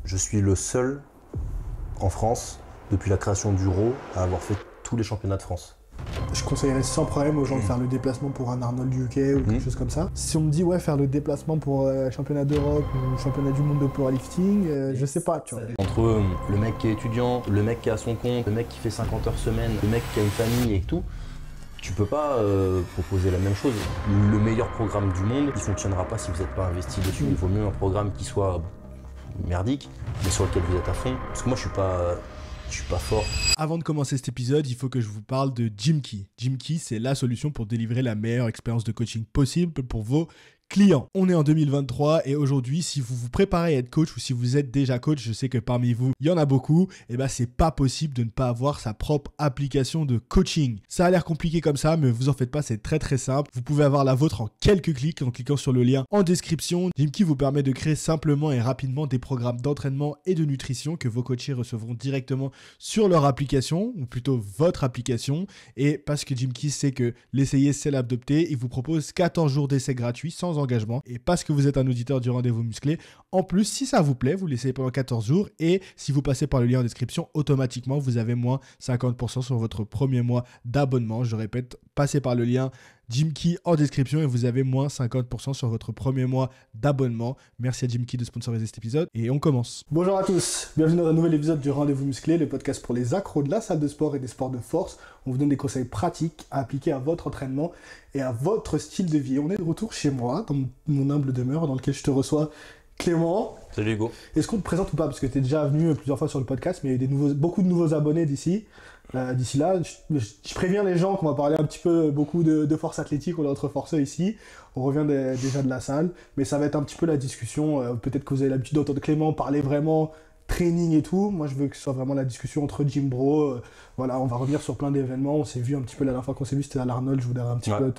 Je suis le seul en France, depuis la création du RAW, à avoir fait tous les championnats de France. Je conseillerais sans problème aux gens de faire le déplacement pour un Arnold UK ou quelque chose comme ça. Si on me dit faire le déplacement pour championnat d'Europe ou championnat du monde de powerlifting, je sais pas, tu vois. Entre le mec qui est étudiant, le mec qui a son compte, le mec qui fait 50 heures semaine, le mec qui a une famille et tout, tu peux pas proposer la même chose. Le meilleur programme du monde, il fonctionnera pas si vous n'êtes pas investi dessus. Il vaut mieux un programme qui soit merdique, mais sur lequel vous êtes à fond. Parce que moi, je suis pas fort. Avant de commencer cet épisode, il faut que je vous parle de Gymkey. Gymkey, c'est la solution pour délivrer la meilleure expérience de coaching possible pour vos clients. On est en 2023 et aujourd'hui, si vous vous préparez à être coach ou si vous êtes déjà coach, je sais que parmi vous, il y en a beaucoup, et c'est pas possible de ne pas avoir sa propre application de coaching. Ça a l'air compliqué comme ça, mais vous en faites pas, c'est très très simple. Vous pouvez avoir la vôtre en quelques clics en cliquant sur le lien en description. Gymkey vous permet de créer simplement et rapidement des programmes d'entraînement et de nutrition que vos coachés recevront directement sur leur application, ou plutôt votre application. Et parce que Gymkey sait que l'essayer, c'est l'adopter, il vous propose 14 jours d'essai gratuits sans engagement. Et parce que vous êtes un auditeur du Rendez-vous Musclé, en plus, si ça vous plaît, vous l'essayez pendant 14 jours et si vous passez par le lien en description, automatiquement, vous avez moins 50% sur votre premier mois d'abonnement. Je répète, passez par le lien Gymkey en description et vous avez moins 50% sur votre premier mois d'abonnement. Merci à Gymkey de sponsoriser cet épisode et on commence. Bonjour à tous, bienvenue dans un nouvel épisode du Rendez-vous Musclé, le podcast pour les accros de la salle de sport et des sports de force. On vous donne des conseils pratiques à appliquer à votre entraînement et à votre style de vie. On est de retour chez moi, dans mon humble demeure dans lequel je te reçois Clément. Salut Hugo. Est-ce qu'on te présente ou pas? Parce que tu es déjà venu plusieurs fois sur le podcast, mais il y a eu beaucoup de nouveaux abonnés d'ici là. Je préviens les gens qu'on va parler un petit peu beaucoup de force athlétique, on est entre forceux ici. On revient déjà de la salle, mais ça va être un petit peu la discussion. Peut-être que vous avez l'habitude d'entendre Clément parler vraiment training et tout. Moi, je veux que ce soit vraiment la discussion entre gym bro. Voilà, on va revenir sur plein d'événements. On s'est vu un petit peu la dernière fois qu'on s'est vu, c'était à l'Arnold. Je voudrais un petit peu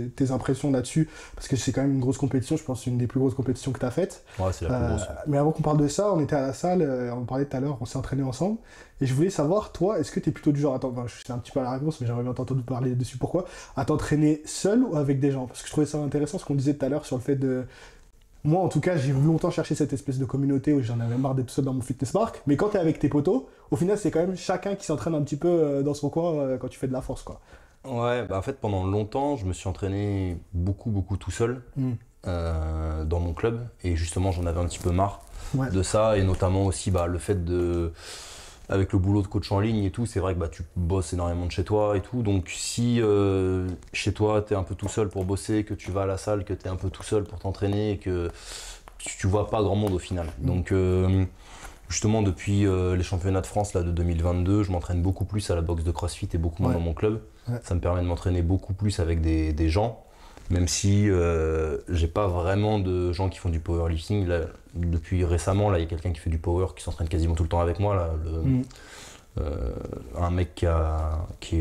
tes impressions là-dessus, parce que c'est quand même une grosse compétition. Je pense que c'est une des plus grosses compétitions que tu as faites. Ouais, c'est la plus grosse. Mais avant qu'on parle de ça, on était à la salle, on parlait tout à l'heure, on s'est entraînés ensemble. Et je voulais savoir, toi, est-ce que tu es plutôt du genre, je sais un petit peu la réponse, mais j'aimerais bien t'entendre parler dessus. Pourquoi? À t'entraîner seul ou avec des gens? Parce que je trouvais ça intéressant ce qu'on disait tout à l'heure sur le fait de... Moi, en tout cas, j'ai longtemps cherché cette espèce de communauté où j'en avais marre d'être tout seul dans mon fitness park. Mais quand t'es avec tes potos, au final, c'est quand même chacun qui s'entraîne un petit peu dans son coin quand tu fais de la force, quoi. Ouais, en fait, pendant longtemps, je me suis entraîné beaucoup tout seul dans mon club. Et justement, j'en avais un petit peu marre de ça. Et notamment aussi le fait de... Avec le boulot de coach en ligne et tout, c'est vrai que tu bosses énormément de chez toi et tout. Donc si chez toi, tu es un peu tout seul pour bosser, que tu vas à la salle, que tu es un peu tout seul pour t'entraîner et que tu vois pas grand monde au final. Donc justement, depuis les championnats de France là, de 2022, je m'entraîne beaucoup plus à la boxe de CrossFit et beaucoup moins dans mon club. Ça me permet de m'entraîner beaucoup plus avec des gens. Même si j'ai pas vraiment de gens qui font du powerlifting. Là, depuis récemment, il y a quelqu'un qui fait du power, qui s'entraîne quasiment tout le temps avec moi. Là, un mec qui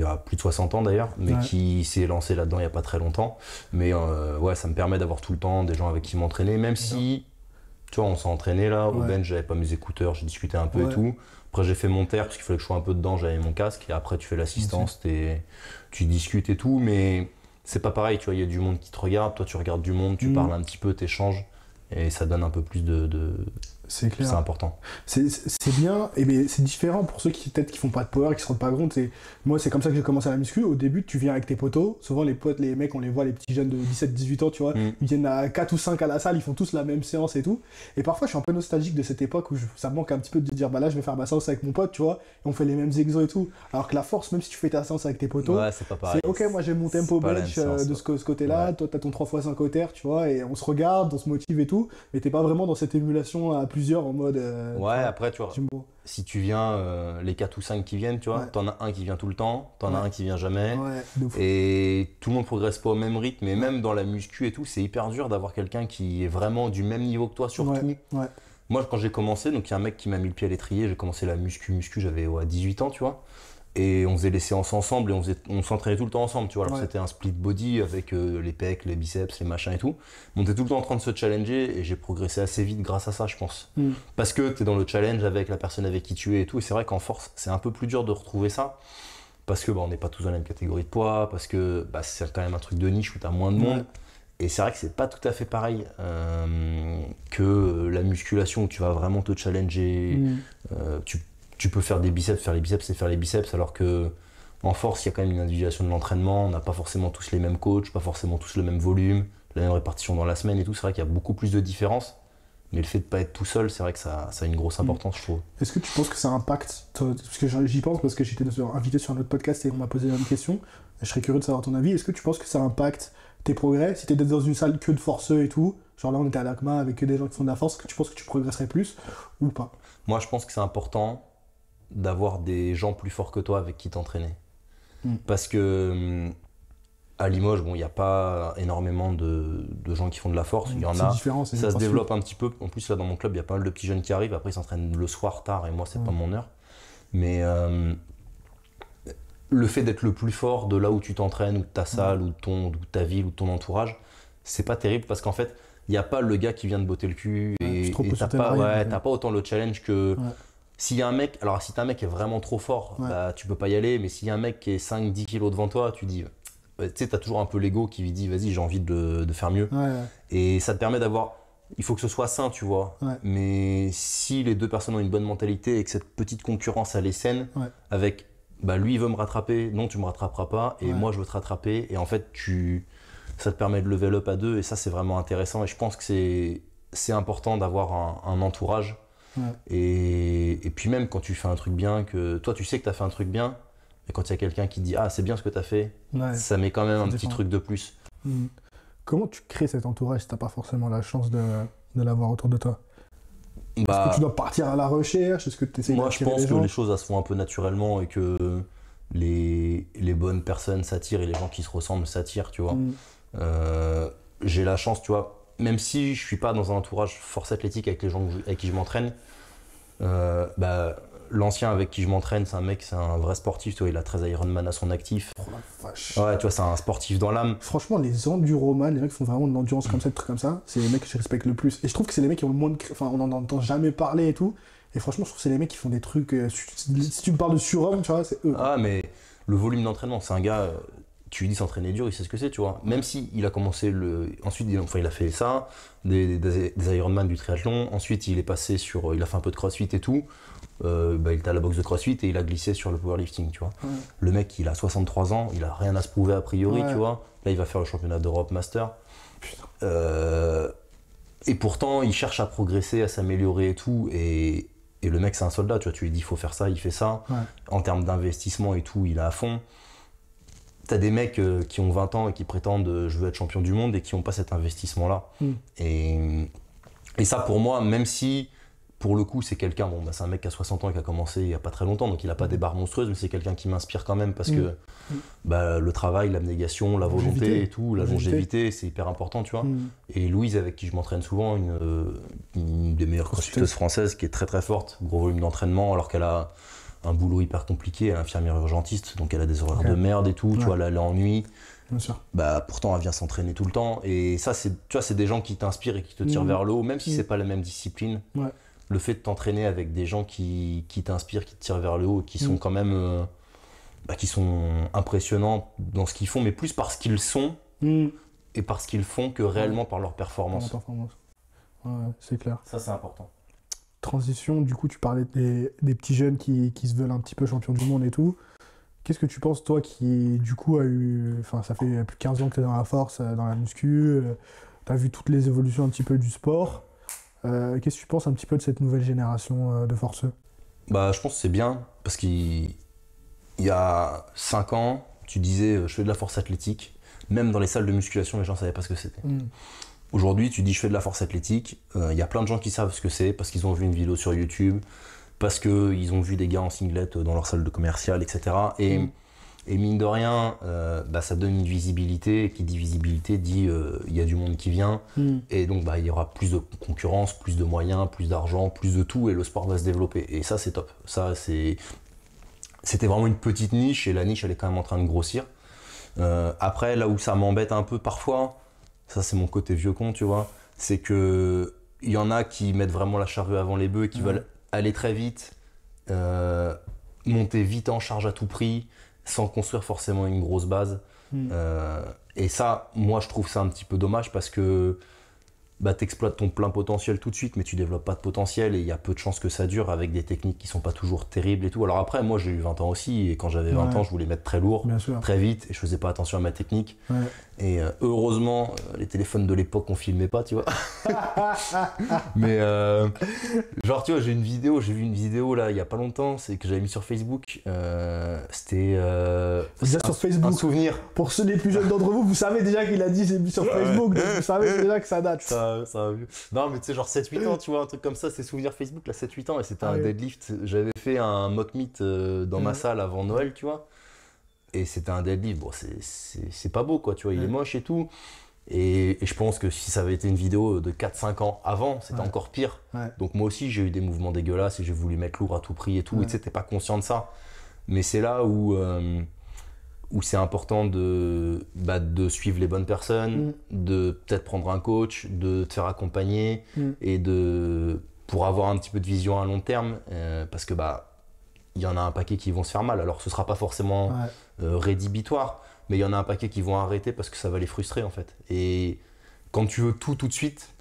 a plus de 60 ans d'ailleurs, mais qui s'est lancé là-dedans il n'y a pas très longtemps. Mais ça me permet d'avoir tout le temps des gens avec qui m'entraîner, même si, tu vois, on s'est entraîné là, au bench, j'avais pas mes écouteurs, j'ai discuté un peu et tout. Après j'ai fait mon terre parce qu'il fallait que je sois un peu dedans, j'avais mon casque, et après tu fais l'assistance, tu discutes et tout, mais c'est pas pareil, tu vois, il y a du monde qui te regarde, toi tu regardes du monde, tu parles un petit peu, t'échanges, et ça donne un peu plus de... C'est clair. C'est important. C'est bien, et c'est différent pour ceux qui peut-être qui font pas de power, qui se rendent pas compte. Moi, c'est comme ça que j'ai commencé à la muscu. Au début, tu viens avec tes potos. Souvent, les potes, les mecs, on les voit, les petits jeunes de 17-18 ans, tu vois, ils viennent à 4 ou 5 à la salle, ils font tous la même séance et tout. Et parfois, je suis un peu nostalgique de cette époque où ça me manque un petit peu de dire, là, je vais faire ma séance avec mon pote, tu vois, et on fait les mêmes exos et tout. Alors que la force, même si tu fais ta séance avec tes potos, c'est pas pareil. C'est ok, moi j'ai mon tempo bench de ce côté-là, toi t'as ton 3x5 au terre, tu vois, et on se regarde, on se motive et tout, mais t'es pas vraiment dans cette émulation à plusieurs en mode. Après, tu vois, si tu viens, les 4 ou 5 qui viennent, tu vois, t'en as un qui vient tout le temps, t'en as un qui vient jamais, et tout le monde progresse pas au même rythme, et même dans la muscu et tout, c'est hyper dur d'avoir quelqu'un qui est vraiment du même niveau que toi sur tout. Moi, quand j'ai commencé, donc il y a un mec qui m'a mis le pied à l'étrier, j'ai commencé la muscu, j'avais 18 ans, tu vois. Et on faisait les séances ensemble et on s'entraînait tout le temps ensemble, tu vois. Alors c'était un split body avec les pecs, les biceps, les machins et tout. On était tout le temps en train de se challenger et j'ai progressé assez vite grâce à ça, je pense. Parce que t'es dans le challenge avec la personne avec qui tu es et tout. Et c'est vrai qu'en force, c'est un peu plus dur de retrouver ça. Parce que on n'est pas tous dans la même catégorie de poids, parce que c'est quand même un truc de niche où t'as moins de monde. Et c'est vrai que c'est pas tout à fait pareil que la musculation où tu vas vraiment te challenger. Tu peux faire les biceps et faire les biceps, alors que en force, il y a quand même une individualisation de l'entraînement. On n'a pas forcément tous les mêmes coachs, pas forcément tous le même volume, la même répartition dans la semaine et tout. C'est vrai qu'il y a beaucoup plus de différences. Mais le fait de ne pas être tout seul, c'est vrai que ça a une grosse importance, je trouve. Est-ce que tu penses que ça impacte, parce que j'y pense parce que j'étais invité sur un autre podcast et on m'a posé la même question, je serais curieux de savoir ton avis, est-ce que tu penses que ça impacte tes progrès? Si tu étais dans une salle que de forceux et tout, genre là on était à l'ACMA avec que des gens qui font de la force, est-ce que tu penses que tu progresserais plus ou pas? Moi je pense que c'est important d'avoir des gens plus forts que toi avec qui t'entraîner. Parce que à Limoges, bon, il n'y a pas énormément de gens qui font de la force. Il y en a, ça se développe un petit peu. En plus, là, dans mon club, il y a pas mal de petits jeunes qui arrivent. Après, ils s'entraînent le soir tard et moi, c'est pas mon heure. Mais le fait d'être le plus fort de là où tu t'entraînes, ou de ta salle, ou de ta ville, ou de ton entourage, c'est pas terrible parce qu'en fait, il n'y a pas le gars qui vient te botter le cul et t'as pas autant le challenge que... S'il y a un mec, alors si t'as un mec qui est vraiment trop fort, bah, tu peux pas y aller, mais s'il y a un mec qui est 5-10 kilos devant toi, tu dis... Tu sais, t'as toujours un peu l'ego qui lui dit vas-y, j'ai envie de faire mieux. Et ça te permet d'avoir... Il faut que ce soit sain, tu vois. Mais si les deux personnes ont une bonne mentalité et que cette petite concurrence elle est saine, avec bah, lui il veut me rattraper, non tu me rattraperas pas, et moi je veux te rattraper, et en fait ça te permet de level up à deux, et ça c'est vraiment intéressant. Et je pense que c'est important d'avoir un entourage. Et puis même quand tu fais un truc bien, que toi tu sais que tu as fait un truc bien, et quand il y a quelqu'un qui dit ah c'est bien ce que tu as fait, ça met quand même un petit truc de plus. Comment tu crées cet entourage si tu n'as pas forcément la chance de l'avoir autour de toi? Est-ce que tu dois partir à la recherche? Est-ce que tu essaies Moi je pense que les choses elles se font un peu naturellement et que les bonnes personnes s'attirent et les gens qui se ressemblent s'attirent, tu vois. J'ai la chance, tu vois, même si je suis pas dans un entourage force athlétique avec les gens avec qui je m'entraîne, bah, l'ancien avec qui je m'entraîne, c'est un vrai sportif, tu vois, il a 13 Ironman à son actif. Oh la vache. Ouais, tu vois, c'est un sportif dans l'âme. Franchement, les enduroman, les mecs qui font vraiment de l'endurance comme ça, des trucs comme ça, c'est les mecs que je respecte le plus. Et je trouve que c'est les mecs qui ont le moins de... Enfin, on n'en entend jamais parler et tout. Et franchement, je trouve que c'est les mecs qui font des trucs... si tu me parles de surhomme, tu vois, c'est eux. Ah, mais le volume d'entraînement, c'est un gars... Tu lui dis s'entraîner dur, il sait ce que c'est, tu vois. Même si il a commencé ensuite, il a fait ça, des Ironman, du triathlon. Ensuite, il est passé sur... Il a fait un peu de crossfit et tout. Il était à la boxe de crossfit et il a glissé sur le powerlifting, tu vois. Le mec, il a 63 ans, il a rien à se prouver a priori, tu vois. Là, il va faire le championnat d'Europe Master. Et pourtant, il cherche à progresser, à s'améliorer et tout. Et le mec, c'est un soldat, tu vois. Tu lui dis, il faut faire ça, il fait ça. En termes d'investissement et tout, il est à fond. T'as des mecs qui ont 20 ans et qui prétendent je veux être champion du monde et qui n'ont pas cet investissement-là. Et ça, pour moi, même si, pour le coup, c'est quelqu'un, bon, bah, c'est un mec qui a 60 ans et qui a commencé il n'y a pas très longtemps, donc il n'a pas des barres monstrueuses, mais c'est quelqu'un qui m'inspire quand même parce que bah, le travail, l'abnégation, la volonté et tout, la longévité, c'est hyper important, tu vois. Et Louise, avec qui je m'entraîne souvent, une des meilleures crossfiteuses françaises qui est très très forte, gros volume d'entraînement, alors qu'elle a un boulot hyper compliqué, elle est infirmière urgentiste, donc elle a des horaires de merde et tout, tu vois, là, elle est en nuit. Bien sûr. Bah, pourtant, elle vient s'entraîner tout le temps. Et ça, tu vois, c'est des gens qui t'inspirent et qui te tirent vers le haut, même si c'est pas la même discipline. Le fait de t'entraîner avec des gens qui t'inspirent, qui te tirent vers le haut, qui sont quand même qui sont impressionnants dans ce qu'ils font, mais plus parce qu'ils sont et parce qu'ils font que réellement par leur performance. Ouais, c'est clair. Ça, c'est important. Transition, du coup, tu parlais des petits jeunes qui se veulent un petit peu champions du monde et tout. Qu'est-ce que tu penses, toi, qui, du coup, ça fait plus de 15 ans que tu es dans la force, dans la muscu, tu as vu toutes les évolutions un petit peu du sport. Qu'est-ce que tu penses un petit peu de cette nouvelle génération de forceux? Bah, je pense que c'est bien, parce qu'il y a 5 ans, tu disais je fais de la force athlétique. Même dans les salles de musculation, les gens ne savaient pas ce que c'était. Aujourd'hui, tu dis je fais de la force athlétique. Il y a plein de gens qui savent ce que c'est parce qu'ils ont vu une vidéo sur YouTube, parce qu'ils ont vu des gars en singlet dans leur salle de commercial, etc. Et mine de rien, ça donne une visibilité. Et qui dit visibilité dit il y a du monde qui vient. Et donc il y aura plus de concurrence, plus de moyens, plus d'argent, plus de tout, et le sport va se développer. Et ça, c'est top. Ça, c'était vraiment une petite niche, et la niche, elle est quand même en train de grossir. Après, là où ça m'embête un peu parfois, ça c'est mon côté vieux con, tu vois, c'est que il y en a qui mettent vraiment la charrue avant les bœufs et qui veulent aller très vite, monter vite en charge à tout prix, sans construire forcément une grosse base. Et ça, moi, je trouve ça un petit peu dommage parce que t'exploites ton plein potentiel tout de suite, mais tu développes pas de potentiel et il y a peu de chances que ça dure avec des techniques qui sont pas toujours terribles et tout. Alors après, moi, j'ai eu 20 ans aussi et quand j'avais 20 ans, je voulais mettre très lourd, très vite et je faisais pas attention à ma technique. Et heureusement, les téléphones de l'époque, on filmait pas, tu vois. Mais genre, tu vois, j'ai vu une vidéo là, il y a pas longtemps, c'est que j'avais mis sur Facebook. C'était déjà sur Facebook. Un souvenir. Pour ceux les plus jeunes d'entre vous, vous savez déjà qu'il a dit j'ai mis sur Facebook, donc vous savez déjà que ça date. Ça a vu. Non, mais tu sais, genre 7-8 ans, tu vois, un truc comme ça, c'est souvenir Facebook, là, 7-8 ans, et c'était un deadlift. J'avais fait un mock meet dans ma salle avant Noël, tu vois. Et c'était un deadlift, bon c'est pas beau quoi, tu vois, il est moche et tout. Et je pense que si ça avait été une vidéo de 4-5 ans avant, c'était encore pire. Donc moi aussi j'ai eu des mouvements dégueulasses et j'ai voulu mettre lourd à tout prix et tout, et tu sais, t'es pas conscient de ça. Mais c'est là où c'est important de suivre les bonnes personnes, de peut-être prendre un coach, de te faire accompagner et pour avoir un petit peu de vision à long terme, parce que il y en a un paquet qui vont se faire mal. Alors ce sera pas forcément rédhibitoire, mais il y en a un paquet qui vont arrêter parce que ça va les frustrer en fait. Et quand tu veux tout de suite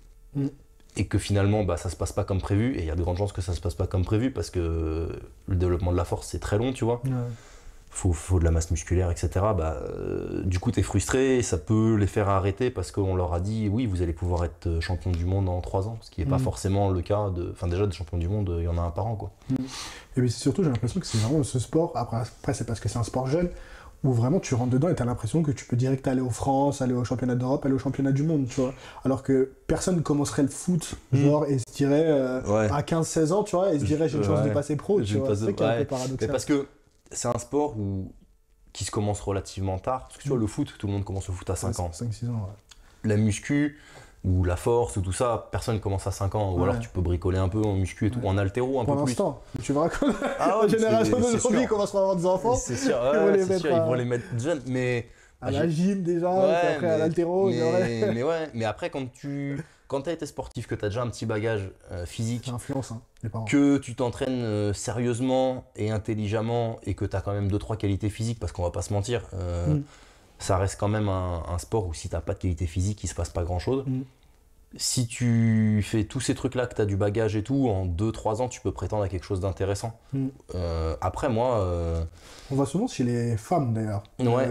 et que finalement ça se passe pas comme prévu, et il y a de grandes chances que ça se passe pas comme prévu parce que le développement de la force c'est très long, tu vois. Faut de la masse musculaire, etc. Du coup, t'es frustré et ça peut les faire arrêter parce qu'on leur a dit oui, vous allez pouvoir être champion du monde en 3 ans, ce qui n'est pas forcément le cas déjà des champions du monde, il y en a un par an quoi. Et puis surtout, j'ai l'impression que c'est vraiment ce sport, après c'est parce que c'est un sport jeune, où vraiment tu rentres dedans et t'as l'impression que tu peux direct aller aux France, aller au championnat d'Europe, aller au championnat du monde, tu vois. Alors que personne ne commencerait le foot, genre, et se dirait à 15-16 ans, tu vois, et se dirait j'ai une chance de passer pro, tu vois. C'est ça qui est un peu paradoxal. Mais parce que c'est un sport qui se commence relativement tard. Parce que tu vois, le foot, tout le monde commence au foot à 5 ans. 5-6 ans, La muscu ou la force ou tout ça, personne commence à 5 ans. Ou alors tu peux bricoler un peu en muscu et tout, en haltéro un peu plus. Pour l'instant, tu verras que la génération d'aujourd'hui commence à avoir des enfants. C'est sûr, ils vont les mettre jeunes. Mais à la gym déjà, puis après à l'haltéro. Mais après, quand tu as été sportif, que tu as déjà un petit bagage physique, ça influence, les parents. Que tu t'entraînes sérieusement et intelligemment et que tu as quand même 2-3 qualités physiques, parce qu'on va pas se mentir, ça reste quand même un sport où si tu n'as pas de qualité physique, il se passe pas grand chose. Si tu fais tous ces trucs-là, que tu as du bagage et tout, en 2-3 ans, tu peux prétendre à quelque chose d'intéressant. Après, moi... On voit souvent chez les femmes, d'ailleurs,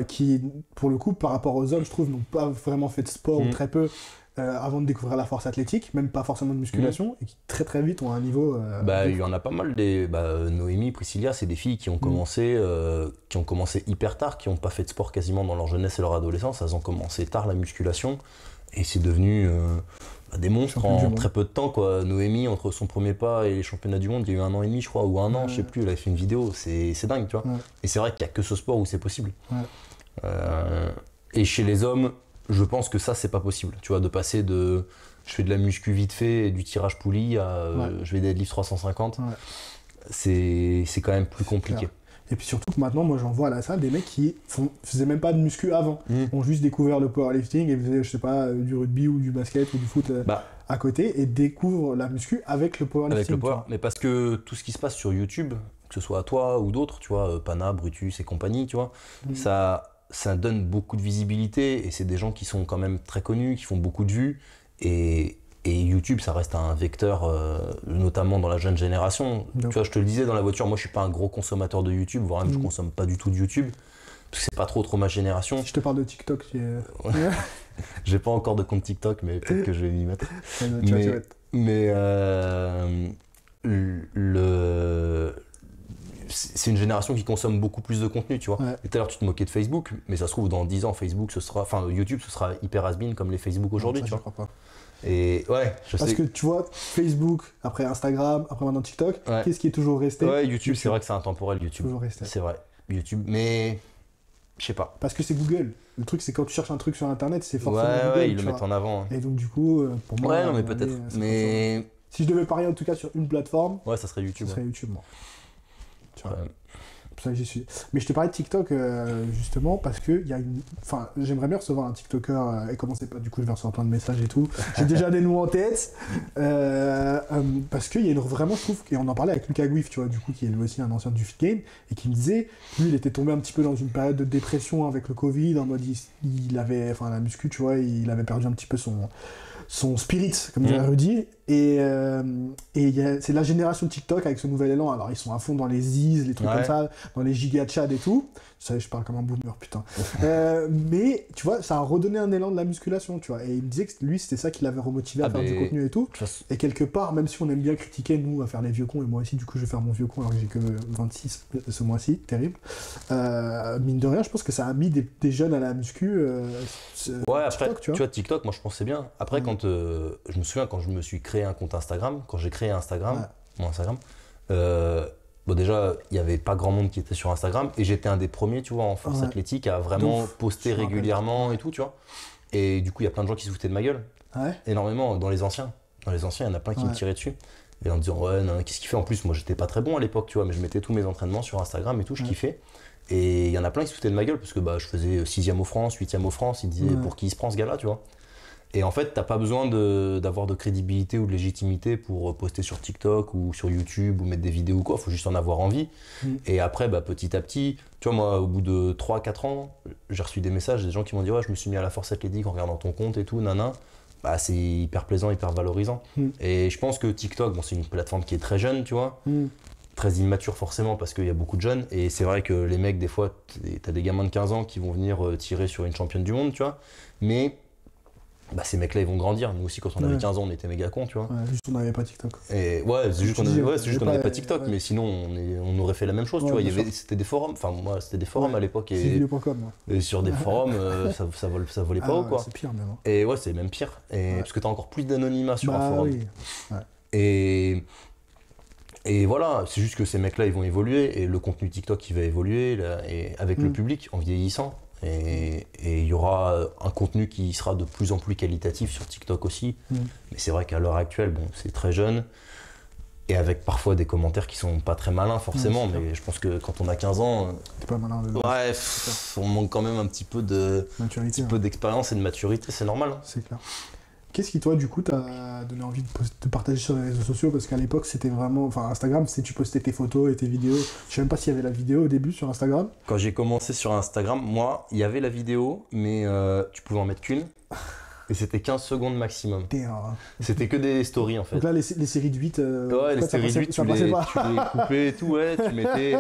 qui, pour le coup, par rapport aux hommes, je trouve, n'ont pas vraiment fait de sport ou très peu avant de découvrir la force athlétique, même pas forcément de musculation, et qui très très vite ont un niveau... il y en a pas mal. Noémie, Priscilla, c'est des filles qui ont commencé hyper tard, qui n'ont pas fait de sport quasiment dans leur jeunesse et leur adolescence. Elles ont commencé tard la musculation. Et c'est devenu des monstres en très peu de temps, quoi. Noémie, entre son premier pas et les championnats du monde, il y a eu 1 an et demi, je crois, ou 1 an, je sais plus, elle avait fait une vidéo, c'est dingue, tu vois. Et c'est vrai qu'il n'y a que ce sport où c'est possible. Et chez les hommes, je pense que ça, c'est pas possible, tu vois, de passer de je fais de la muscu vite fait et du tirage poulie à je vais deadlift 350, c'est quand même plus compliqué. Et puis surtout que maintenant, moi j'en vois à la salle des mecs qui faisaient même pas de muscu avant, ont juste découvert le powerlifting et faisaient, je sais pas, du rugby ou du basket ou du foot à côté et découvrent la muscu avec le powerlifting. Mais parce que tout ce qui se passe sur YouTube, que ce soit à toi ou d'autres, tu vois, Pana, Brutus et compagnie, tu vois, ça donne beaucoup de visibilité et c'est des gens qui sont quand même très connus, qui font beaucoup de vues et YouTube, ça reste un vecteur, notamment dans la jeune génération. Tu vois, je te le disais dans la voiture, moi je suis pas un gros consommateur de YouTube, voire même je consomme pas du tout de YouTube, parce que c'est pas trop ma génération. Si je te parle de TikTok, j'ai pas encore de compte TikTok, mais peut-être que je vais m'y mettre. C'est une génération qui consomme beaucoup plus de contenu, tu vois. Et tout à l'heure, tu te moquais de Facebook, mais ça se trouve, dans 10 ans, YouTube, ce sera hyper has-been comme les Facebook aujourd'hui, tu vois. Je crois pas. Et Parce que tu vois, Facebook, après Instagram, après maintenant TikTok, qu'est-ce qui est toujours resté ? YouTube, c'est vrai que c'est intemporel, YouTube. Toujours resté. C'est vrai, YouTube, mais je sais pas. Parce que c'est Google. Le truc, c'est quand tu cherches un truc sur Internet, c'est forcément Google. Ils le mettent en avant. Et donc, du coup, pour moi. Non, mais peut-être. Mais. Si je devais parier en tout cas sur une plateforme. Ça serait YouTube. Ça serait YouTube, moi. pour ça que j'y suis. Mais je te parlais de TikTok justement parce que il y a une. Enfin, j'aimerais bien recevoir un TikToker et commencer pas. Du coup, je vais recevoir plein de messages et tout. J'ai déjà des noms en tête parce qu'il y a vraiment, je trouve, et on en parlait avec Lucas Gouif, tu vois, du coup, qui est lui aussi un ancien du Fit Game et qui me disait, lui, il était tombé un petit peu dans une période de dépression avec le Covid, en mode il avait, enfin, la muscu, tu vois, il avait perdu un petit peu son spirit, comme dirait Rudy, et c'est la génération TikTok avec ce nouvel élan. Alors ils sont à fond dans les Is, les trucs comme ça, dans les giga chats et tout. Ça, je parle comme un boomer, putain. Mais tu vois, ça a redonné un élan de la musculation, tu vois. Et il me disait que lui, c'était ça qui l'avait remotivé à faire du contenu et tout. Et quelque part, même si on aime bien critiquer, nous, à faire les vieux cons, et moi aussi, du coup, je vais faire mon vieux con alors que j'ai que 26 ce mois-ci, terrible. Mine de rien, je pense que ça a mis des jeunes à la muscu. Après, TikTok, tu vois, TikTok, moi je pense c'est bien. Après, quand je me souviens, quand je me suis créé un compte Instagram, quand j'ai créé Instagram, mon Instagram, bon déjà, il n'y avait pas grand monde qui était sur Instagram et j'étais un des premiers, tu vois, en force athlétique à vraiment poster régulièrement et tout, tu vois. Et du coup, il y a plein de gens qui se foutaient de ma gueule. Énormément, dans les anciens. Dans les anciens, il y en a plein qui me tiraient dessus. Et en me disant, ouais, non, qu'est-ce qu'il fait? En plus, moi, j'étais pas très bon à l'époque, tu vois, mais je mettais tous mes entraînements sur Instagram et tout, je kiffais. Et il y en a plein qui se foutaient de ma gueule parce que bah, je faisais 6e au France, 8e au France. Ils disaient, pour qui il se prend ce gars-là, tu vois. Et en fait, t'as pas besoin d'avoir de crédibilité ou de légitimité pour poster sur TikTok ou sur YouTube ou mettre des vidéos ou quoi, faut juste en avoir envie. Et après, bah, petit à petit, tu vois, moi, au bout de 3-4 ans, j'ai reçu des messages, des gens qui m'ont dit, ouais, je me suis mis à la force athlétique en regardant ton compte et tout, nana. Bah, c'est hyper plaisant, hyper valorisant. Et je pense que TikTok, bon, c'est une plateforme qui est très jeune, tu vois, très immature forcément parce qu'il y a beaucoup de jeunes. Et c'est vrai que les mecs, des fois, t'as des gamins de 15 ans qui vont venir tirer sur une championne du monde, tu vois. Mais bah, ces mecs-là, ils vont grandir. Nous aussi, quand on avait 15 ans, on était méga cons, tu vois. Juste on n'avait pas TikTok. Et c'est juste qu'on n'avait pas TikTok, mais sinon, on aurait fait la même chose, tu vois. C'était des forums, enfin, moi, c'était des forums à l'époque. Et sur des forums, ça volait pas haut, quoi. C'est pire, même. Et ouais, c'est même pire. Parce que t'as encore plus d'anonymat sur un forum. Et voilà, c'est juste que ces mecs-là, ils vont évoluer, et le contenu TikTok, il va évoluer, là, et avec le public, en vieillissant. Et il y aura un contenu qui sera de plus en plus qualitatif sur TikTok aussi. Mais c'est vrai qu'à l'heure actuelle, bon, c'est très jeune. Et avec parfois des commentaires qui sont pas très malins forcément. Mais je pense que quand on a 15 ans, t'es pas malin, on manque quand même un petit peu d'expérience et de maturité, c'est normal. C'est clair. Qu'est-ce qui, toi, du coup, t'a donné envie de partager sur les réseaux sociaux? Parce qu'à l'époque, c'était vraiment... Enfin, Instagram, tu postais tes photos et tes vidéos. Je sais même pas s'il y avait la vidéo au début sur Instagram. Quand j'ai commencé sur Instagram, moi, il y avait la vidéo, mais tu pouvais en mettre qu'une. Et c'était 15 secondes maximum. C'était que des stories, en fait. Donc là, les séries de 8... ouais, les séries de 8, tu les coupais et tout, tu mettais...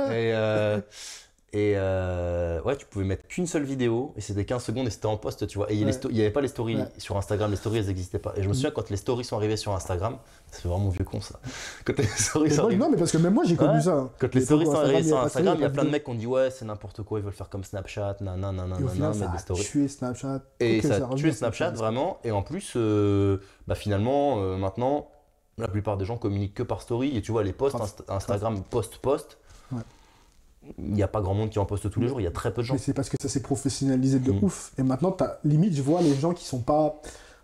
ouais, tu pouvais mettre qu'une seule vidéo et c'était 15 secondes et c'était en post, tu vois. Et il n'y avait pas les stories sur Instagram, les stories elles n'existaient pas. Et je me souviens quand les stories sont arrivées sur Instagram, ça fait vraiment vieux con ça. Quand les stories sont arrivées... Non, mais parce que même moi j'ai connu ça. Quand les stories sont arrivées sur Instagram, il y a plein de mecs qui ont dit ouais, c'est n'importe quoi, ils veulent faire comme Snapchat, mettre des stories. Tué Snapchat. Et ça a tué Snapchat vraiment. Et en plus, finalement, maintenant, la plupart des gens communiquent que par story. Et tu vois, les posts Instagram post. Il n'y a pas grand monde qui en poste tous les jours, il y a très peu de gens. Mais c'est parce que ça s'est professionnalisé de ouf. Et maintenant, limite, je vois les gens qui sont pas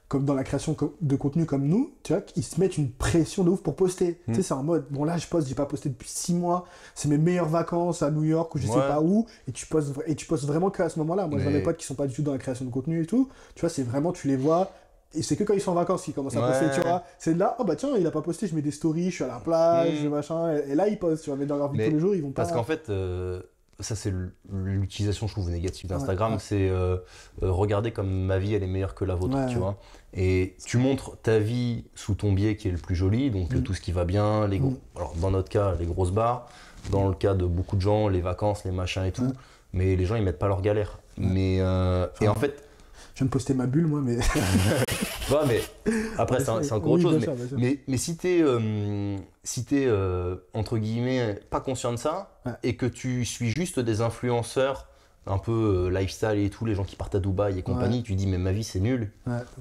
comme dans la création de contenu comme nous, tu vois, ils se mettent une pression de ouf pour poster. Tu sais, c'est en mode, bon là, j'ai pas posté depuis 6 mois, c'est mes meilleures vacances à New York ou je sais pas où, et tu postes vraiment qu'à ce moment-là. Moi, j'ai des potes qui sont pas du tout dans la création de contenu et tout. Tu vois, c'est vraiment, tu les vois. Et c'est que quand ils sont en vacances qu'ils commencent à poster, tu vois. C'est là, oh bah tiens, il a pas posté, je mets des stories, je suis à la plage, machin. Et là, ils postent, tu vois. Mais dans leur vie tous les jours, ils vont pas. Parce qu'en fait, ça, c'est l'utilisation, je trouve, négative d'Instagram. C'est regarder comme ma vie, elle est meilleure que la vôtre, tu vois. Et tu montres ta vie sous ton biais qui est le plus joli, donc tout ce qui va bien, alors dans notre cas, les grosses barres. Dans le cas de beaucoup de gens, les vacances, les machins et tout. Mais les gens, ils mettent pas leur galère. Mais, et en fait. Je viens de poster ma bulle, moi, mais. Ouais, mais après, c'est encore autre chose. Mais si t'es, entre guillemets, pas conscient de ça, et que tu suis juste des influenceurs un peu lifestyle et tout, les gens qui partent à Dubaï et compagnie, tu dis, mais ma vie, c'est nul.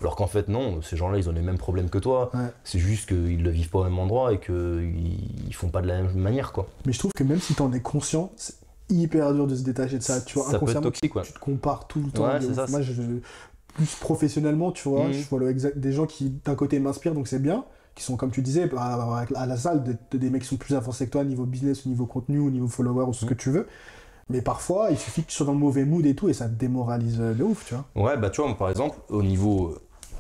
Alors qu'en fait, non, ces gens-là, ils ont les mêmes problèmes que toi. C'est juste qu'ils ne vivent pas au même endroit et qu'ils font pas de la même manière, quoi. Mais je trouve que même si t'en es conscient, c'est hyper dur de se détacher de ça. Tu vois, ça peut être toxique, tu te compares tout le temps. C'est ça, moi, plus professionnellement, tu vois, je vois des gens qui d'un côté m'inspirent, donc c'est bien. qui sont, comme tu disais, à la salle, des mecs qui sont plus avancés que toi, niveau business, au niveau contenu, au niveau follower, ou ce que tu veux. Mais parfois, il suffit que tu sois dans le mauvais mood et tout, et ça te démoralise de ouf, tu vois. Ouais, bah tu vois, par exemple, au niveau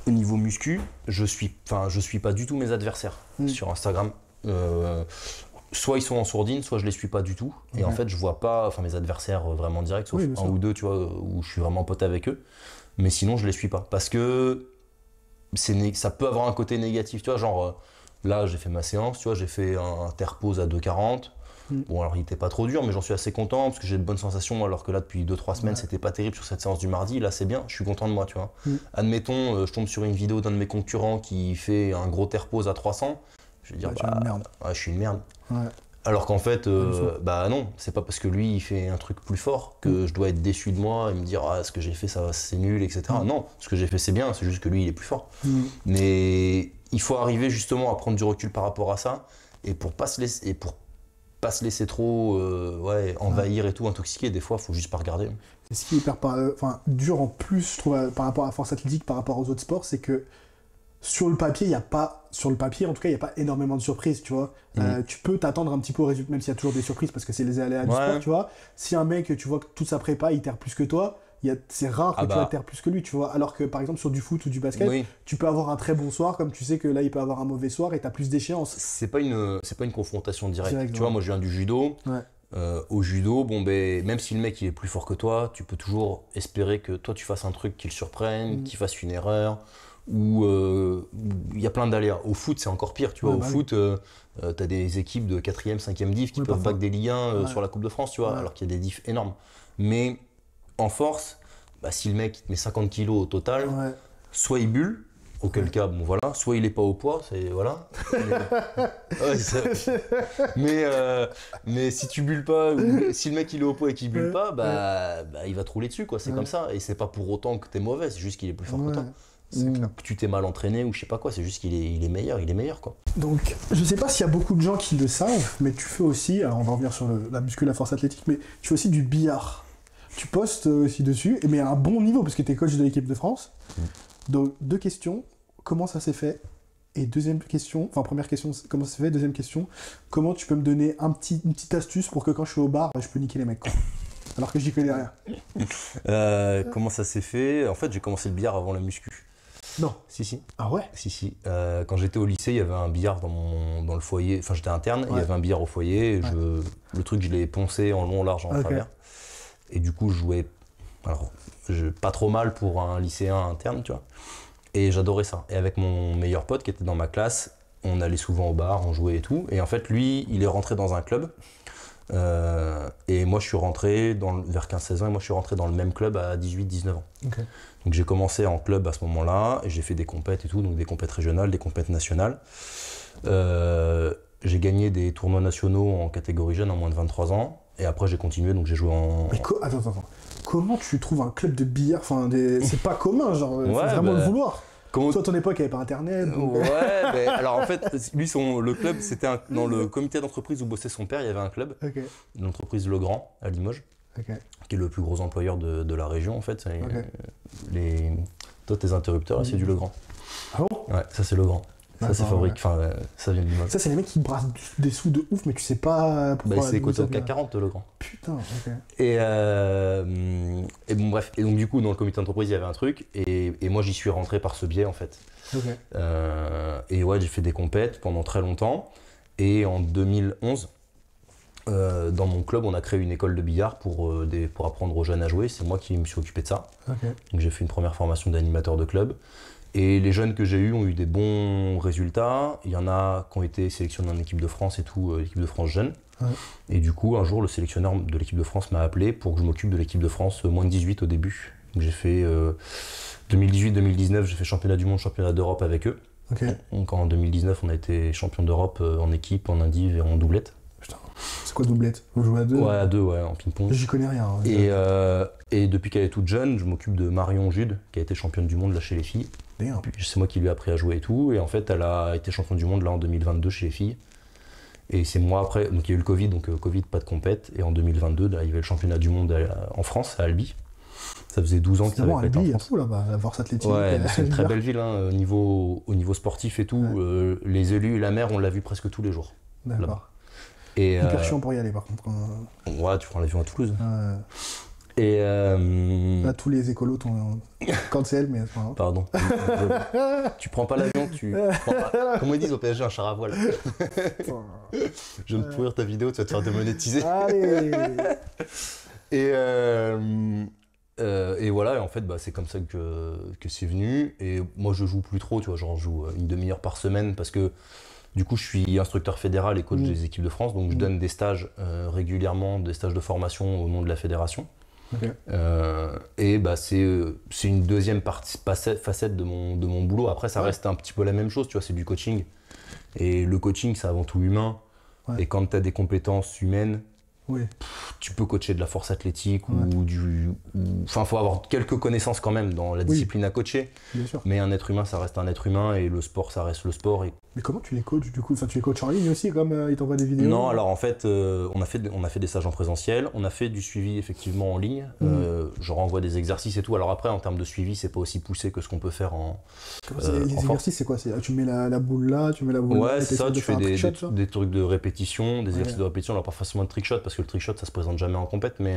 muscu, je suis pas du tout mes adversaires sur Instagram. Soit ils sont en sourdine, soit je les suis pas du tout. Et en fait, je vois pas mes adversaires vraiment directs, sauf un ou deux, tu vois, où je suis vraiment pote avec eux. Mais sinon, je les suis pas. Parce que ça peut avoir un côté négatif, tu vois, genre là, j'ai fait ma séance, tu vois, j'ai fait un terre-pause à 2,40. Bon, alors il était pas trop dur, mais j'en suis assez content parce que j'ai de bonnes sensations, alors que là, depuis 2-3 semaines, c'était pas terrible sur cette séance du mardi. Là, c'est bien, je suis content de moi, tu vois. Admettons, je tombe sur une vidéo d'un de mes concurrents qui fait un gros terre-pause à 300. Je vais dire, je suis une merde. Ouais. Alors qu'en fait, non, c'est pas parce que lui il fait un truc plus fort que je dois être déçu de moi et me dire ce que j'ai fait ça c'est nul, etc. Non, ce que j'ai fait c'est bien, c'est juste que lui il est plus fort. Mais il faut arriver justement à prendre du recul par rapport à ça et pour pas se laisser trop envahir et tout, intoxiquer. Des fois, il faut juste pas regarder. Et ce qui est hyper dur en plus, je trouve, par rapport à la force athlétique, par rapport aux autres sports, c'est que sur le papier, en tout cas, il n'y a pas énormément de surprises, tu vois. Tu peux t'attendre un petit peu au résultat, même s'il y a toujours des surprises, parce que c'est les aléas du sport, tu vois. Si un mec, tu vois que toute sa prépa, il terre plus que toi, c'est rare que tu vas terre plus que lui, tu vois. Alors que, par exemple, sur du foot ou du basket, tu peux avoir un très bon soir, comme tu sais que là, il peut avoir un mauvais soir et tu as plus d'échéances. C'est pas une confrontation directe. Tu vois, moi, je viens du judo. Au judo, même si le mec il est plus fort que toi, tu peux toujours espérer que toi, tu fasses un truc qui le surprenne, qu'il fasse une erreur. Où il y a plein d'aléas. Au foot, c'est encore pire, tu vois. Au foot, t'as des équipes de 4e, 5e div qui peuvent back des Ligue 1 sur la Coupe de France, tu vois, alors qu'il y a des diffs énormes. Mais en force, si le mec il te met 50 kilos au total, soit il bulle, auquel cas, soit il est pas au poids, voilà. Mais si tu bulles pas, ou si le mec il est au poids et qu'il bulle pas, il va te rouler dessus, quoi. C'est comme ça. Et c'est pas pour autant que t'es mauvais, c'est juste qu'il est plus fort que toi. Que tu t'es mal entraîné ou je sais pas quoi, c'est juste qu'il est meilleur quoi. Donc je sais pas s'il y a beaucoup de gens qui le savent, mais tu fais aussi, alors on va revenir sur la muscu, la force athlétique, mais tu fais aussi du billard. Tu postes aussi dessus, mais à un bon niveau parce que t'es coach de l'équipe de France. Donc 2 questions, comment ça s'est fait? Et première question, comment ça s'est fait? Deuxième question, comment tu peux me donner une petite astuce pour que quand je suis au bar, je peux niquer les mecs quoi. Alors que j'y connais rien. Comment ça s'est fait? En fait j'ai commencé le billard avant la muscu. Non. Si. Ah ouais? Si. Quand j'étais au lycée, il y avait un billard dans le foyer. Enfin, j'étais interne, il y avait un billard au foyer. Le truc, je l'ai poncé en long, large, en travers. Et du coup, je jouais pas trop mal pour un lycéen interne, tu vois. Et j'adorais ça. Et avec mon meilleur pote qui était dans ma classe, on allait souvent au bar, on jouait et tout. Et en fait, lui, il est rentré dans un club. Et moi, je suis rentré vers 15-16 ans, et moi, je suis rentré dans le même club à 18-19 ans. Okay. Donc, j'ai commencé en club à ce moment-là, et j'ai fait des compètes et tout, donc des compètes régionales, des compètes nationales. J'ai gagné des tournois nationaux en catégorie jeune en moins de 23 ans, et après, j'ai continué, donc j'ai joué en... Mais attends. Comment tu trouves un club de billard? C'est pas commun, genre, faut vraiment le vouloir. Toi, à ton époque, il n'y avait pas Internet. Donc... Ouais, alors en fait, lui, le club, c'était dans le comité d'entreprise où bossait son père, il y avait un club, l'entreprise Legrand, à Limoges, qui est le plus gros employeur de la région, en fait. Toi, tes interrupteurs, c'est du Legrand. Ah bon? Ouais, ça, c'est Legrand. Ça, c'est fabrique, ça vient de Limoges. Ça, c'est les mecs qui brassent des sous de ouf, mais tu sais pas pourquoi. C'est côté au CAC 40, Legrand. Putain, ok. Et bon, bref. Et donc, du coup, dans le comité d'entreprise, il y avait un truc. Et moi, j'y suis rentré par ce biais, en fait. Et ouais, j'ai fait des compètes pendant très longtemps. Et en 2011, dans mon club, on a créé une école de billard pour apprendre aux jeunes à jouer. C'est moi qui me suis occupé de ça. Donc, j'ai fait une première formation d'animateur de club. Et les jeunes que j'ai eus ont eu des bons résultats. Il y en a qui ont été sélectionnés en équipe de France et tout, équipe de France jeune. Et du coup, un jour, le sélectionneur de l'équipe de France m'a appelé pour que je m'occupe de l'équipe de France moins de 18 au début. Donc j'ai fait 2018-2019, j'ai fait championnat du monde, championnat d'Europe avec eux. Donc en 2019, on a été champion d'Europe en équipe, en indiv et en doublette. Putain, c'est quoi doublette? Vous jouez à 2? Ouais, à 2, en ping-pong. J'y connais rien. Et depuis qu'elle est toute jeune, je m'occupe de Marion Jude, qui a été championne du monde là chez les filles. C'est moi qui lui ai appris à jouer et tout. Et en fait, elle a été championne du monde là en 2022 chez les filles. Et c'est moi après, donc il y a eu le Covid, donc Covid, pas de compète. Et en 2022, là, il y avait le championnat du monde en France, à Albi. Ça faisait 12 ans que ça avait été en France. Il y a France. tout là-bas, la force athlétique. Ouais, c'est une très belle ville hein, au niveau sportif et tout. Les élus et la mer, on l'a vu presque tous les jours. D'accord. Et, hyper chiant pour y aller par contre. Ouais, tu prends l'avion à Toulouse. Et là, tous les écolos t'ont cancel, mais c'est pas grave. Pardon. Tu prends pas l'avion, tu prends pas... Comment ils disent au PSG, un char à voile. Je viens de pourrir ta vidéo, tu vas te faire démonétiser. Allez. Et voilà, et en fait, bah, c'est comme ça que c'est venu. Et moi, je joue plus trop, tu vois, genre je joue une demi-heure par semaine parce que du coup, je suis instructeur fédéral et coach des équipes de France, donc je donne des stages régulièrement, des stages de formation au nom de la fédération. Okay. Et bah, c'est une deuxième facette de mon boulot. Après, ça reste un petit peu la même chose, tu vois, c'est du coaching. Et le coaching, c'est avant tout humain. Et quand tu as des compétences humaines, tu peux coacher de la force athlétique enfin, faut avoir quelques connaissances quand même dans la discipline à coacher. Bien sûr. Mais un être humain, ça reste un être humain et le sport, ça reste le sport. Mais comment tu les coaches du coup? Enfin, tu les coaches en ligne aussi, comme ils t'envoient des vidéos? Non, alors en fait, on a fait des stages en présentiel, on a fait du suivi effectivement en ligne. Je renvoie des exercices et tout. Alors après, en termes de suivi, c'est pas aussi poussé que ce qu'on peut faire en. Les exercices, c'est quoi? Tu mets la boule là, tu mets la boule là. Ouais, c'est ça, tu fais des trucs de répétition, des exercices de répétition. Alors pas forcément de trickshot, parce que le trickshot, ça se présente jamais en compète, mais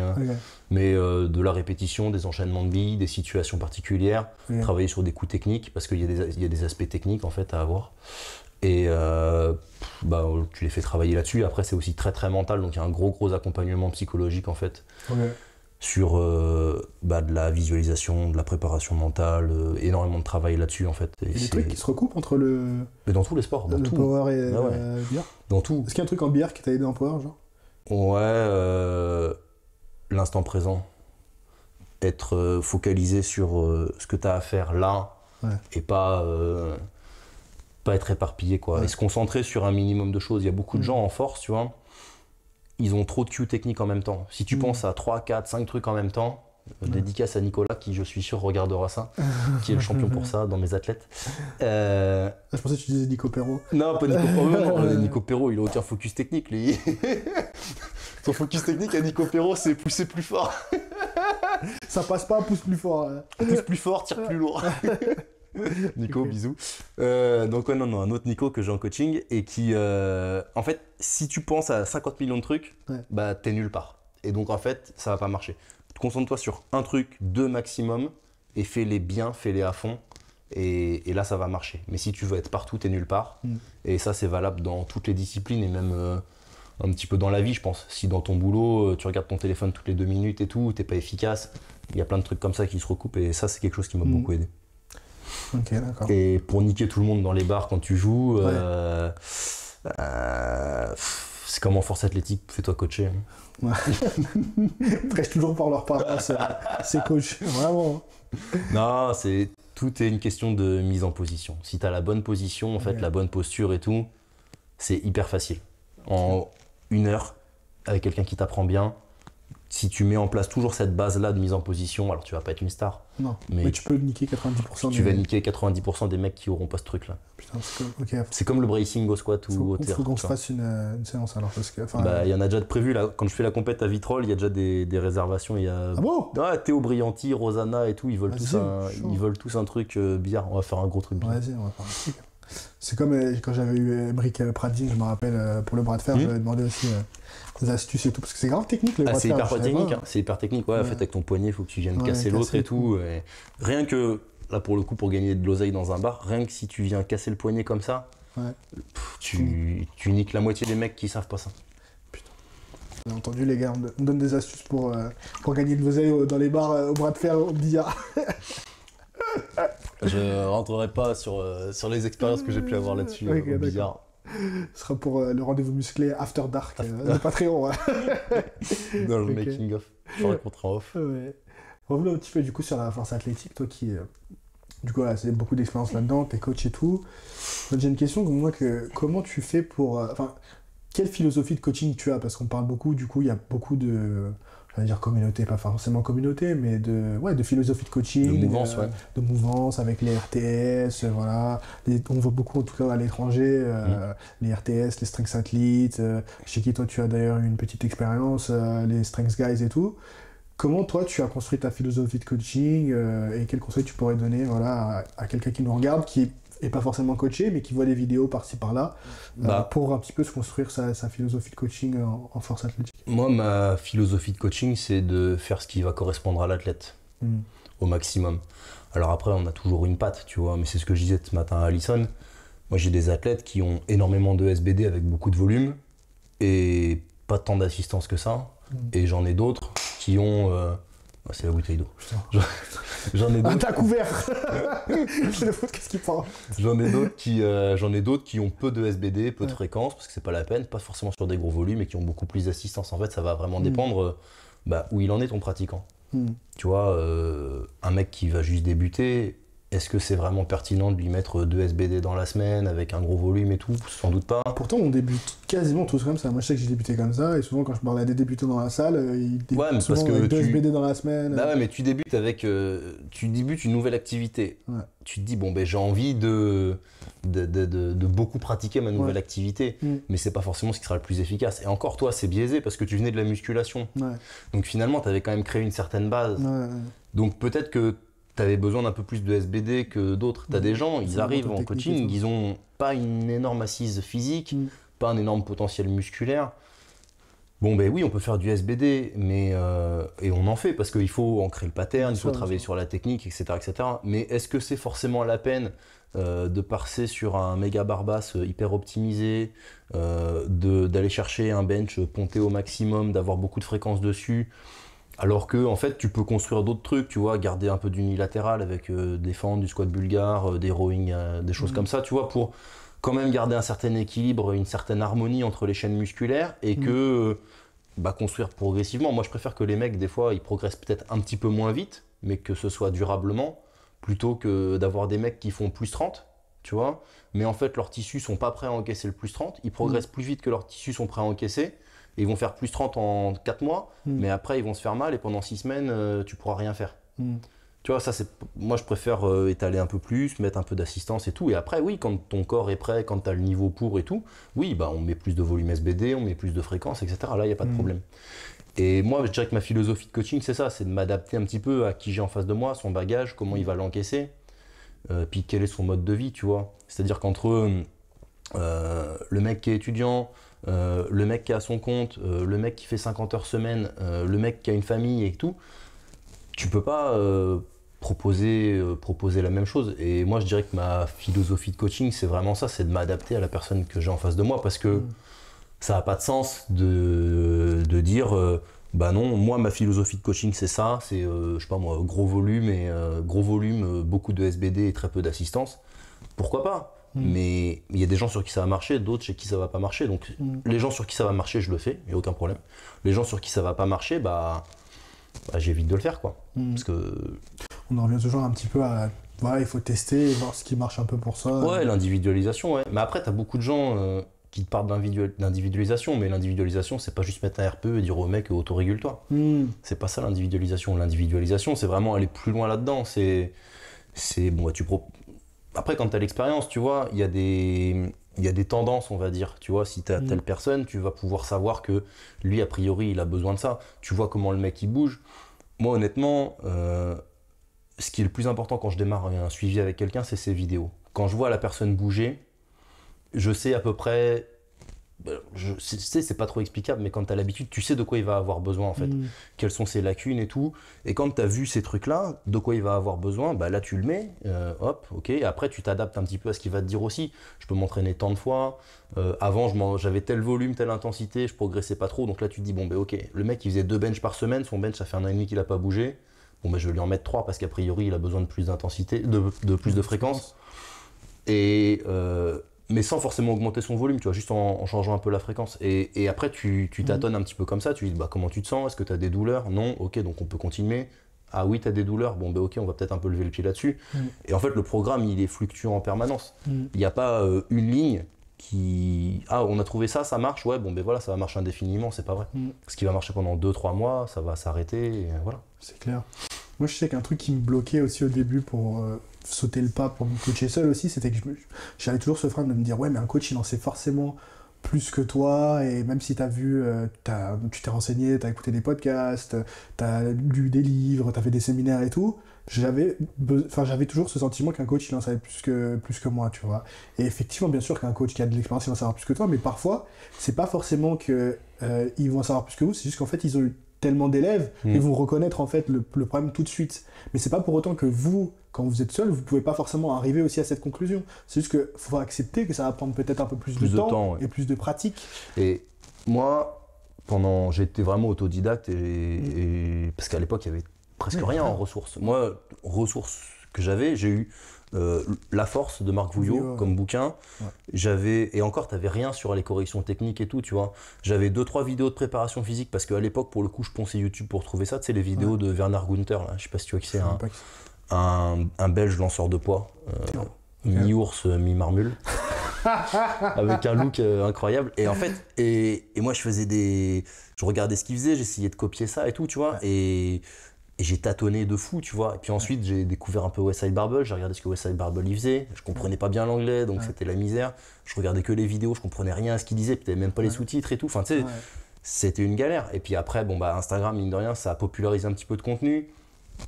de la répétition, des enchaînements de billes, des situations particulières, travailler sur des coups techniques, parce qu'il y a des aspects techniques en fait à avoir. Et tu les fais travailler là-dessus. Après, c'est aussi très très mental, donc il y a un gros accompagnement psychologique en fait. Sur de la visualisation, de la préparation mentale, énormément de travail là-dessus en fait. Et des trucs qui se recoupent entre le. Mais dans tous les sports, dans le tout. Power et billard. Dans tout. Est-ce qu'il y a un truc en billard qui t'a aidé en Power, genre? Ouais, l'instant présent. Être focalisé sur ce que tu as à faire là et pas être éparpillé quoi. Et se concentrer sur un minimum de choses. Il y a beaucoup de gens en force, tu vois. Ils ont trop de cues techniques en même temps. Si tu penses à 3, 4, 5 trucs en même temps, dédicace à Nicolas, qui je suis sûr regardera ça, qui est le champion pour ça dans mes athlètes. Je pensais que tu disais Nico Perrault. Non, pas Nico Perrault. Non, Nico Perrault, il a aucun focus technique, lui. Son focus technique à Nico Perrault, c'est pousser plus fort. Ça passe pas, pousse plus fort. Pousse plus fort, tire plus lourd. Nico, bisous. Donc non, un autre Nico que j'ai en coaching et qui, en fait, si tu penses à 50 millions de trucs, bah t'es nulle part. Et donc en fait, ça va pas marcher. Concentre-toi sur un truc, 2 maximum, et fais-les bien, fais-les à fond, et là ça va marcher. Mais si tu veux être partout, t'es nulle part. Et ça c'est valable dans toutes les disciplines et même un petit peu dans la vie, je pense. Si dans ton boulot, tu regardes ton téléphone toutes les 2 minutes et tout, t'es pas efficace, il y a plein de trucs comme ça qui se recoupent, et ça c'est quelque chose qui m'a beaucoup aidé. Ok, d'accord. Et pour niquer tout le monde dans les bars quand tu joues, c'est comme en force athlétique, fais-toi coacher. Prêche toujours par leur paroisse, ces coachs, vraiment. Non, tout est une question de mise en position. Si tu as la bonne position, en fait, la bonne posture et tout, c'est hyper facile. En 1 heure, avec quelqu'un qui t'apprend bien, si tu mets en place toujours cette base-là de mise en position, alors tu vas pas être une star. Non, mais tu peux niquer 90%. Tu vas niquer 90% des mecs qui auront pas ce truc-là. Putain, c'est comme le bracing au squat ou au terre. Faut qu'on se fasse une séance alors. Il y en a déjà de prévu là. Quand je fais la compète à Vitrolles, il y a déjà des réservations. Ah bon? Théo Brianti, Rosanna et tout, ils veulent tous un truc billard. On va faire un gros truc billard. Vas-y, on va faire un truc. C'est comme quand j'avais eu Emric Pradine, je me rappelle, pour le bras de fer, j'avais demandé aussi des astuces et tout, parce que c'est grave technique le bras de fer. C'est hyper technique, en fait, avec ton poignet, il faut que tu viennes casser l'autre et tout. Et rien que, là pour le coup, pour gagner de l'oseille dans un bar, rien que si tu viens casser le poignet comme ça, tu niques la moitié des mecs qui savent pas ça. Putain. Vous avez entendu les gars, on donne des astuces pour gagner de l'oseille dans les bars au bras de fer, au billard. Je rentrerai pas sur les expériences que j'ai pu avoir là-dessus au billard. Ce sera pour le rendez-vous musclé After Dark, le Patreon. Dans le making of. Je raconterai en off. Revenons un petit peu du coup sur la force athlétique, toi qui du coup c'est beaucoup d'expérience là-dedans, t'es coach et tout. J'ai une question moi comment tu fais pour quelle philosophie de coaching tu as, parce qu'on parle beaucoup, du coup il y a beaucoup de communauté, pas forcément communauté, mais de philosophie de coaching, de mouvance avec les RTS, voilà. On voit beaucoup en tout cas à l'étranger, les RTS, les strength athletes, chez qui toi tu as d'ailleurs une petite expérience, les strength guys et tout. Comment toi tu as construit ta philosophie de coaching et quels conseils tu pourrais donner voilà, à quelqu'un qui nous regarde, qui n'est pas forcément coaché, mais qui voit des vidéos par-ci par-là, pour un petit peu se construire sa philosophie de coaching en force athlétique? Moi, ma philosophie de coaching, c'est de faire ce qui va correspondre à l'athlète au maximum. Alors après, on a toujours une patte, tu vois, mais c'est ce que je disais ce matin à Alison. Moi, j'ai des athlètes qui ont énormément de SBD avec beaucoup de volume et pas tant d'assistance que ça. Et j'en ai d'autres qui ont... c'est la bouteille d'eau. J'en ai d'autres... t'as couvert. C'est le foot, qu'est-ce qu'il prend? J'en ai d'autres qui ont peu de SBD, peu de fréquence, parce que c'est pas la peine, pas forcément sur des gros volumes, et qui ont beaucoup plus d'assistance. En fait, ça va vraiment dépendre où il en est ton pratiquant. Tu vois, un mec qui va juste débuter, est-ce que c'est vraiment pertinent de lui mettre 2 SBD dans la semaine avec un gros volume et tout? Sans doute pas. Pourtant, on débute quasiment tous comme ça. Moi, je sais que j'ai débuté comme ça, et souvent, quand je parle à des débutants dans la salle, ils débutent souvent avec 2 SBD dans la semaine. Bah ouais, mais tu débutes avec... tu débutes une nouvelle activité. Ouais. Tu te dis, bon, ben j'ai envie de beaucoup pratiquer ma nouvelle activité, mais c'est pas forcément ce qui sera le plus efficace. Et encore, toi, c'est biaisé parce que tu venais de la musculation. Ouais. Donc finalement, tu avais quand même créé une certaine base. Ouais. Donc peut-être que tu avais besoin d'un peu plus de SBD que d'autres. Tu as des gens, ils arrivent en coaching, ils ont pas une énorme assise physique, pas un énorme potentiel musculaire. Bon, ben oui, on peut faire du SBD, mais et on en fait parce qu'il faut ancrer le pattern, il faut travailler sur la technique, etc., etc. Mais est-ce que c'est forcément la peine de passer sur un méga barbasse hyper optimisé, d'aller chercher un bench ponté au maximum, d'avoir beaucoup de fréquences dessus, alors que en fait tu peux construire d'autres trucs, tu vois, garder un peu d'unilatéral avec des fentes, du squat bulgare, des rowing, des choses comme ça, tu vois, pour quand même garder un certain équilibre, une certaine harmonie entre les chaînes musculaires et que construire progressivement. Moi je préfère que les mecs des fois ils progressent peut-être un petit peu moins vite, mais que ce soit durablement, plutôt que d'avoir des mecs qui font plus 30, tu vois, mais en fait leurs tissus sont pas prêts à encaisser le plus 30, ils progressent plus vite que leurs tissus sont prêts à encaisser. Et ils vont faire plus 30 en 4 mois, mais après ils vont se faire mal et pendant 6 semaines, tu pourras rien faire. Tu vois, ça c'est... Moi je préfère étaler un peu plus, mettre un peu d'assistance et tout. Et après, oui, quand ton corps est prêt, quand tu as le niveau pour et tout, oui, on met plus de volume SBD, on met plus de fréquence, etc. Là, il n'y a pas de problème. Et moi, je dirais que ma philosophie de coaching, c'est ça, c'est de m'adapter un petit peu à qui j'ai en face de moi, son bagage, comment il va l'encaisser, puis quel est son mode de vie, tu vois. C'est-à-dire qu'entre le mec qui est étudiant, le mec qui a son compte, le mec qui fait 50 heures semaine, le mec qui a une famille et tout, tu peux pas proposer la même chose. Et moi je dirais que ma philosophie de coaching c'est vraiment ça, c'est de m'adapter à la personne que j'ai en face de moi, parce que ça n'a pas de sens de dire non, moi ma philosophie de coaching c'est ça, c'est je sais pas moi, gros volume, beaucoup de SBD et très peu d'assistance. Pourquoi pas? Mais il y a des gens sur qui ça va marcher, d'autres chez qui ça va pas marcher. Donc les gens sur qui ça va marcher, je le fais, il n'y a aucun problème. Les gens sur qui ça va pas marcher, j'évite de le faire, quoi. Parce que... On en revient toujours un petit peu à... Voilà, il faut tester et voir ce qui marche un peu pour ça. Ouais, l'individualisation, ouais. Mais après, tu as beaucoup de gens qui te parlent d'individualisation, mais l'individualisation, c'est pas juste mettre un RPE et dire au mec autorégule-toi. C'est pas ça l'individualisation. L'individualisation, c'est vraiment aller plus loin là-dedans. Après, quand tu as l'expérience, tu vois, il y a des tendances, on va dire. Tu vois, si tu as telle personne, tu vas pouvoir savoir que lui, a priori, il a besoin de ça. Tu vois comment le mec, il bouge. Moi, honnêtement, ce qui est le plus important quand je démarre un suivi avec quelqu'un, c'est ses vidéos. Quand je vois la personne bouger, je sais à peu près... c'est pas trop explicable, mais quand tu as l'habitude, tu sais de quoi il va avoir besoin en fait. Quelles sont ses lacunes et tout. Et quand tu as vu ces trucs-là, de quoi il va avoir besoin, là tu le mets, hop, ok. Et après tu t'adaptes un petit peu à ce qu'il va te dire aussi. Je peux m'entraîner tant de fois. Avant, j'avais tel volume, telle intensité, je progressais pas trop. Donc là tu te dis, ok, le mec il faisait 2 bench par semaine, son bench ça fait 1 an et demi qu'il a pas bougé. Je vais lui en mettre 3 parce qu'a priori il a besoin de plus d'intensité, de plus de fréquence. Et... mais sans forcément augmenter son volume, tu vois, juste en changeant un peu la fréquence. Et après, tu tâtonnes un petit peu comme ça, tu dis comment tu te sens, est-ce que tu as des douleurs? Non, ok, donc on peut continuer. Ah oui, tu as des douleurs, ok, on va peut-être un peu lever le pied là-dessus. Et en fait, le programme, il est fluctuant en permanence. Il n'y a pas une ligne qui... Ah, on a trouvé ça, ça marche, ouais, voilà, ça va marcher indéfiniment, c'est pas vrai. Ce qui va marcher pendant 2-3 mois, ça va s'arrêter, et voilà. C'est clair. Moi, je sais qu'un truc qui me bloquait aussi au début pour sauter le pas, pour me coacher seul aussi, c'était que j'avais toujours ce frein de me dire, ouais, mais un coach, il en sait forcément plus que toi, et même si t'as vu, tu t'es renseigné, t'as écouté des podcasts, t'as lu des livres, t'as fait des séminaires et tout, j'avais toujours ce sentiment qu'un coach il en savait plus que moi, tu vois. Et effectivement, bien sûr qu'un coach qui a de l'expérience il va en savoir plus que toi, mais parfois c'est pas forcément que ils vont en savoir plus que vous, c'est juste qu'en fait ils ont eu tellement d'élèves ils vont reconnaître en fait le problème tout de suite. Mais c'est pas pour autant que vous, quand vous êtes seul, vous pouvez pas forcément arriver aussi à cette conclusion. C'est juste qu'il faut accepter que ça va prendre peut-être un peu plus de temps ouais. et plus de pratique. Et moi, j'étais vraiment autodidacte et parce qu'à l'époque il y avait presque rien en ressources. Moi, ressources que j'avais, j'ai eu La Force de Marc Vouillot comme bouquin. Ouais. Et encore, t'avais rien sur les corrections techniques et tout, tu vois. J'avais 2-3 vidéos de préparation physique parce qu'à l'époque, pour le coup, je ponçais YouTube pour trouver ça. Tu sais, les vidéos de Bernard Gunther, là. Je sais pas si tu vois qui c'est, un Belge lanceur de poids, mi-ours, mi-marmule. Avec un look incroyable. Et en fait, et moi, je regardais ce qu'il faisait, j'essayais de copier ça et tout, tu vois. Ouais. Et j'ai tâtonné de fou, tu vois. Et puis ensuite, j'ai découvert un peu Westside Barbell. J'ai regardé ce que Westside Barbell il faisait. Je comprenais pas bien l'anglais, donc c'était la misère. Je regardais que les vidéos, je comprenais rien à ce qu'il disait. Peut-être même pas les sous-titres et tout. Enfin, tu sais, c'était une galère. Et puis après, Instagram, mine de rien, ça a popularisé un petit peu de contenu.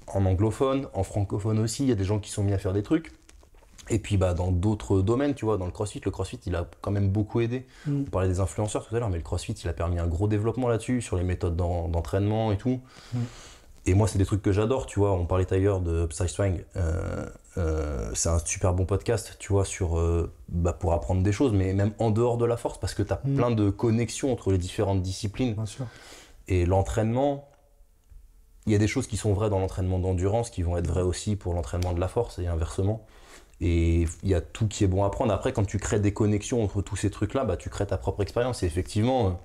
En anglophone, en francophone aussi. Il y a des gens qui sont mis à faire des trucs. Et puis dans d'autres domaines, tu vois, dans le CrossFit il a quand même beaucoup aidé. On parlait des influenceurs tout à l'heure, mais le CrossFit il a permis un gros développement là-dessus, sur les méthodes d'entraînement et tout. Et moi c'est des trucs que j'adore, tu vois, on parlait d'ailleurs de Upside Strength, c'est un super bon podcast, tu vois, pour apprendre des choses, mais même en dehors de la force, parce que tu as plein de connexions entre les différentes disciplines. Bien sûr. Et l'entraînement, il y a des choses qui sont vraies dans l'entraînement d'endurance, qui vont être vraies aussi pour l'entraînement de la force et inversement. Et il y a tout qui est bon à apprendre. Après, quand tu crées des connexions entre tous ces trucs-là, tu crées ta propre expérience. Et effectivement,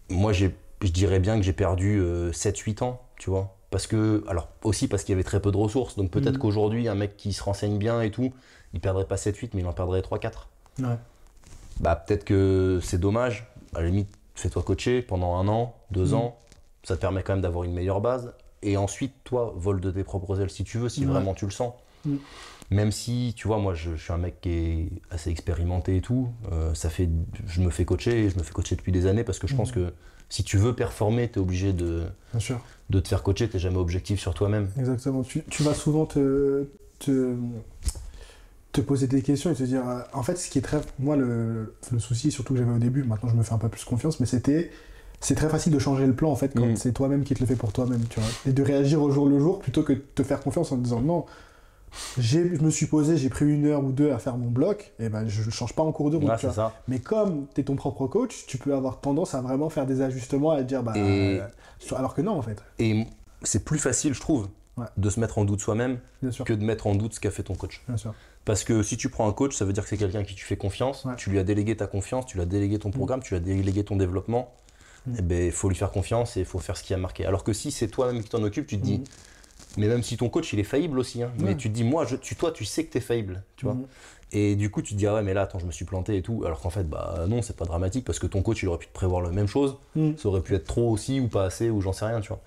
moi, je dirais bien que j'ai perdu 7-8 ans, tu vois. Aussi parce qu'il y avait très peu de ressources. Donc peut-être qu'aujourd'hui, un mec qui se renseigne bien et tout, il perdrait pas 7-8, mais il en perdrait 3-4. Ouais. Peut-être que c'est dommage. À la limite, fais-toi coacher pendant 1 an, 2 ans. Ça te permet quand même d'avoir une meilleure base. Et ensuite, toi, vole de tes propres ailes si tu veux, si vraiment tu le sens. Même si, tu vois, moi je suis un mec qui est assez expérimenté et tout, je me fais coacher depuis des années parce que je pense que si tu veux performer, tu es obligé de te faire coacher, tu n'es jamais objectif sur toi-même. Exactement, tu vas souvent te poser des questions et te dire, en fait, ce qui est moi le souci surtout que j'avais au début, maintenant je me fais un peu plus confiance, mais c'est très facile de changer le plan en fait quand c'est toi-même qui te le fais pour toi-même, tu vois, et de réagir au jour le jour plutôt que de te faire confiance en te disant non. Je me suis posé, j'ai pris 1 heure ou 2 à faire mon bloc, et je ne change pas en cours de route. Tu vois. Mais comme tu es ton propre coach, tu peux avoir tendance à vraiment faire des ajustements, à te dire alors que non en fait. Et c'est plus facile, je trouve, de se mettre en doute soi-même que de mettre en doute ce qu'a fait ton coach. Bien sûr. Parce que si tu prends un coach, ça veut dire que c'est quelqu'un à qui tu fais confiance, tu lui as délégué ta confiance, tu lui as délégué ton programme, tu lui as délégué ton développement, et il faut lui faire confiance et il faut faire ce qui a marqué. Alors que si c'est toi-même qui t'en occupe, tu te dis... Mais même si ton coach il est faillible aussi, mais tu te dis toi tu sais que t'es faillible, tu vois. Et du coup tu te dis mais là attends je me suis planté et tout, alors qu'en fait non c'est pas dramatique parce que ton coach il aurait pu te prévoir la même chose, ça aurait pu être trop aussi ou pas assez ou j'en sais rien, tu vois.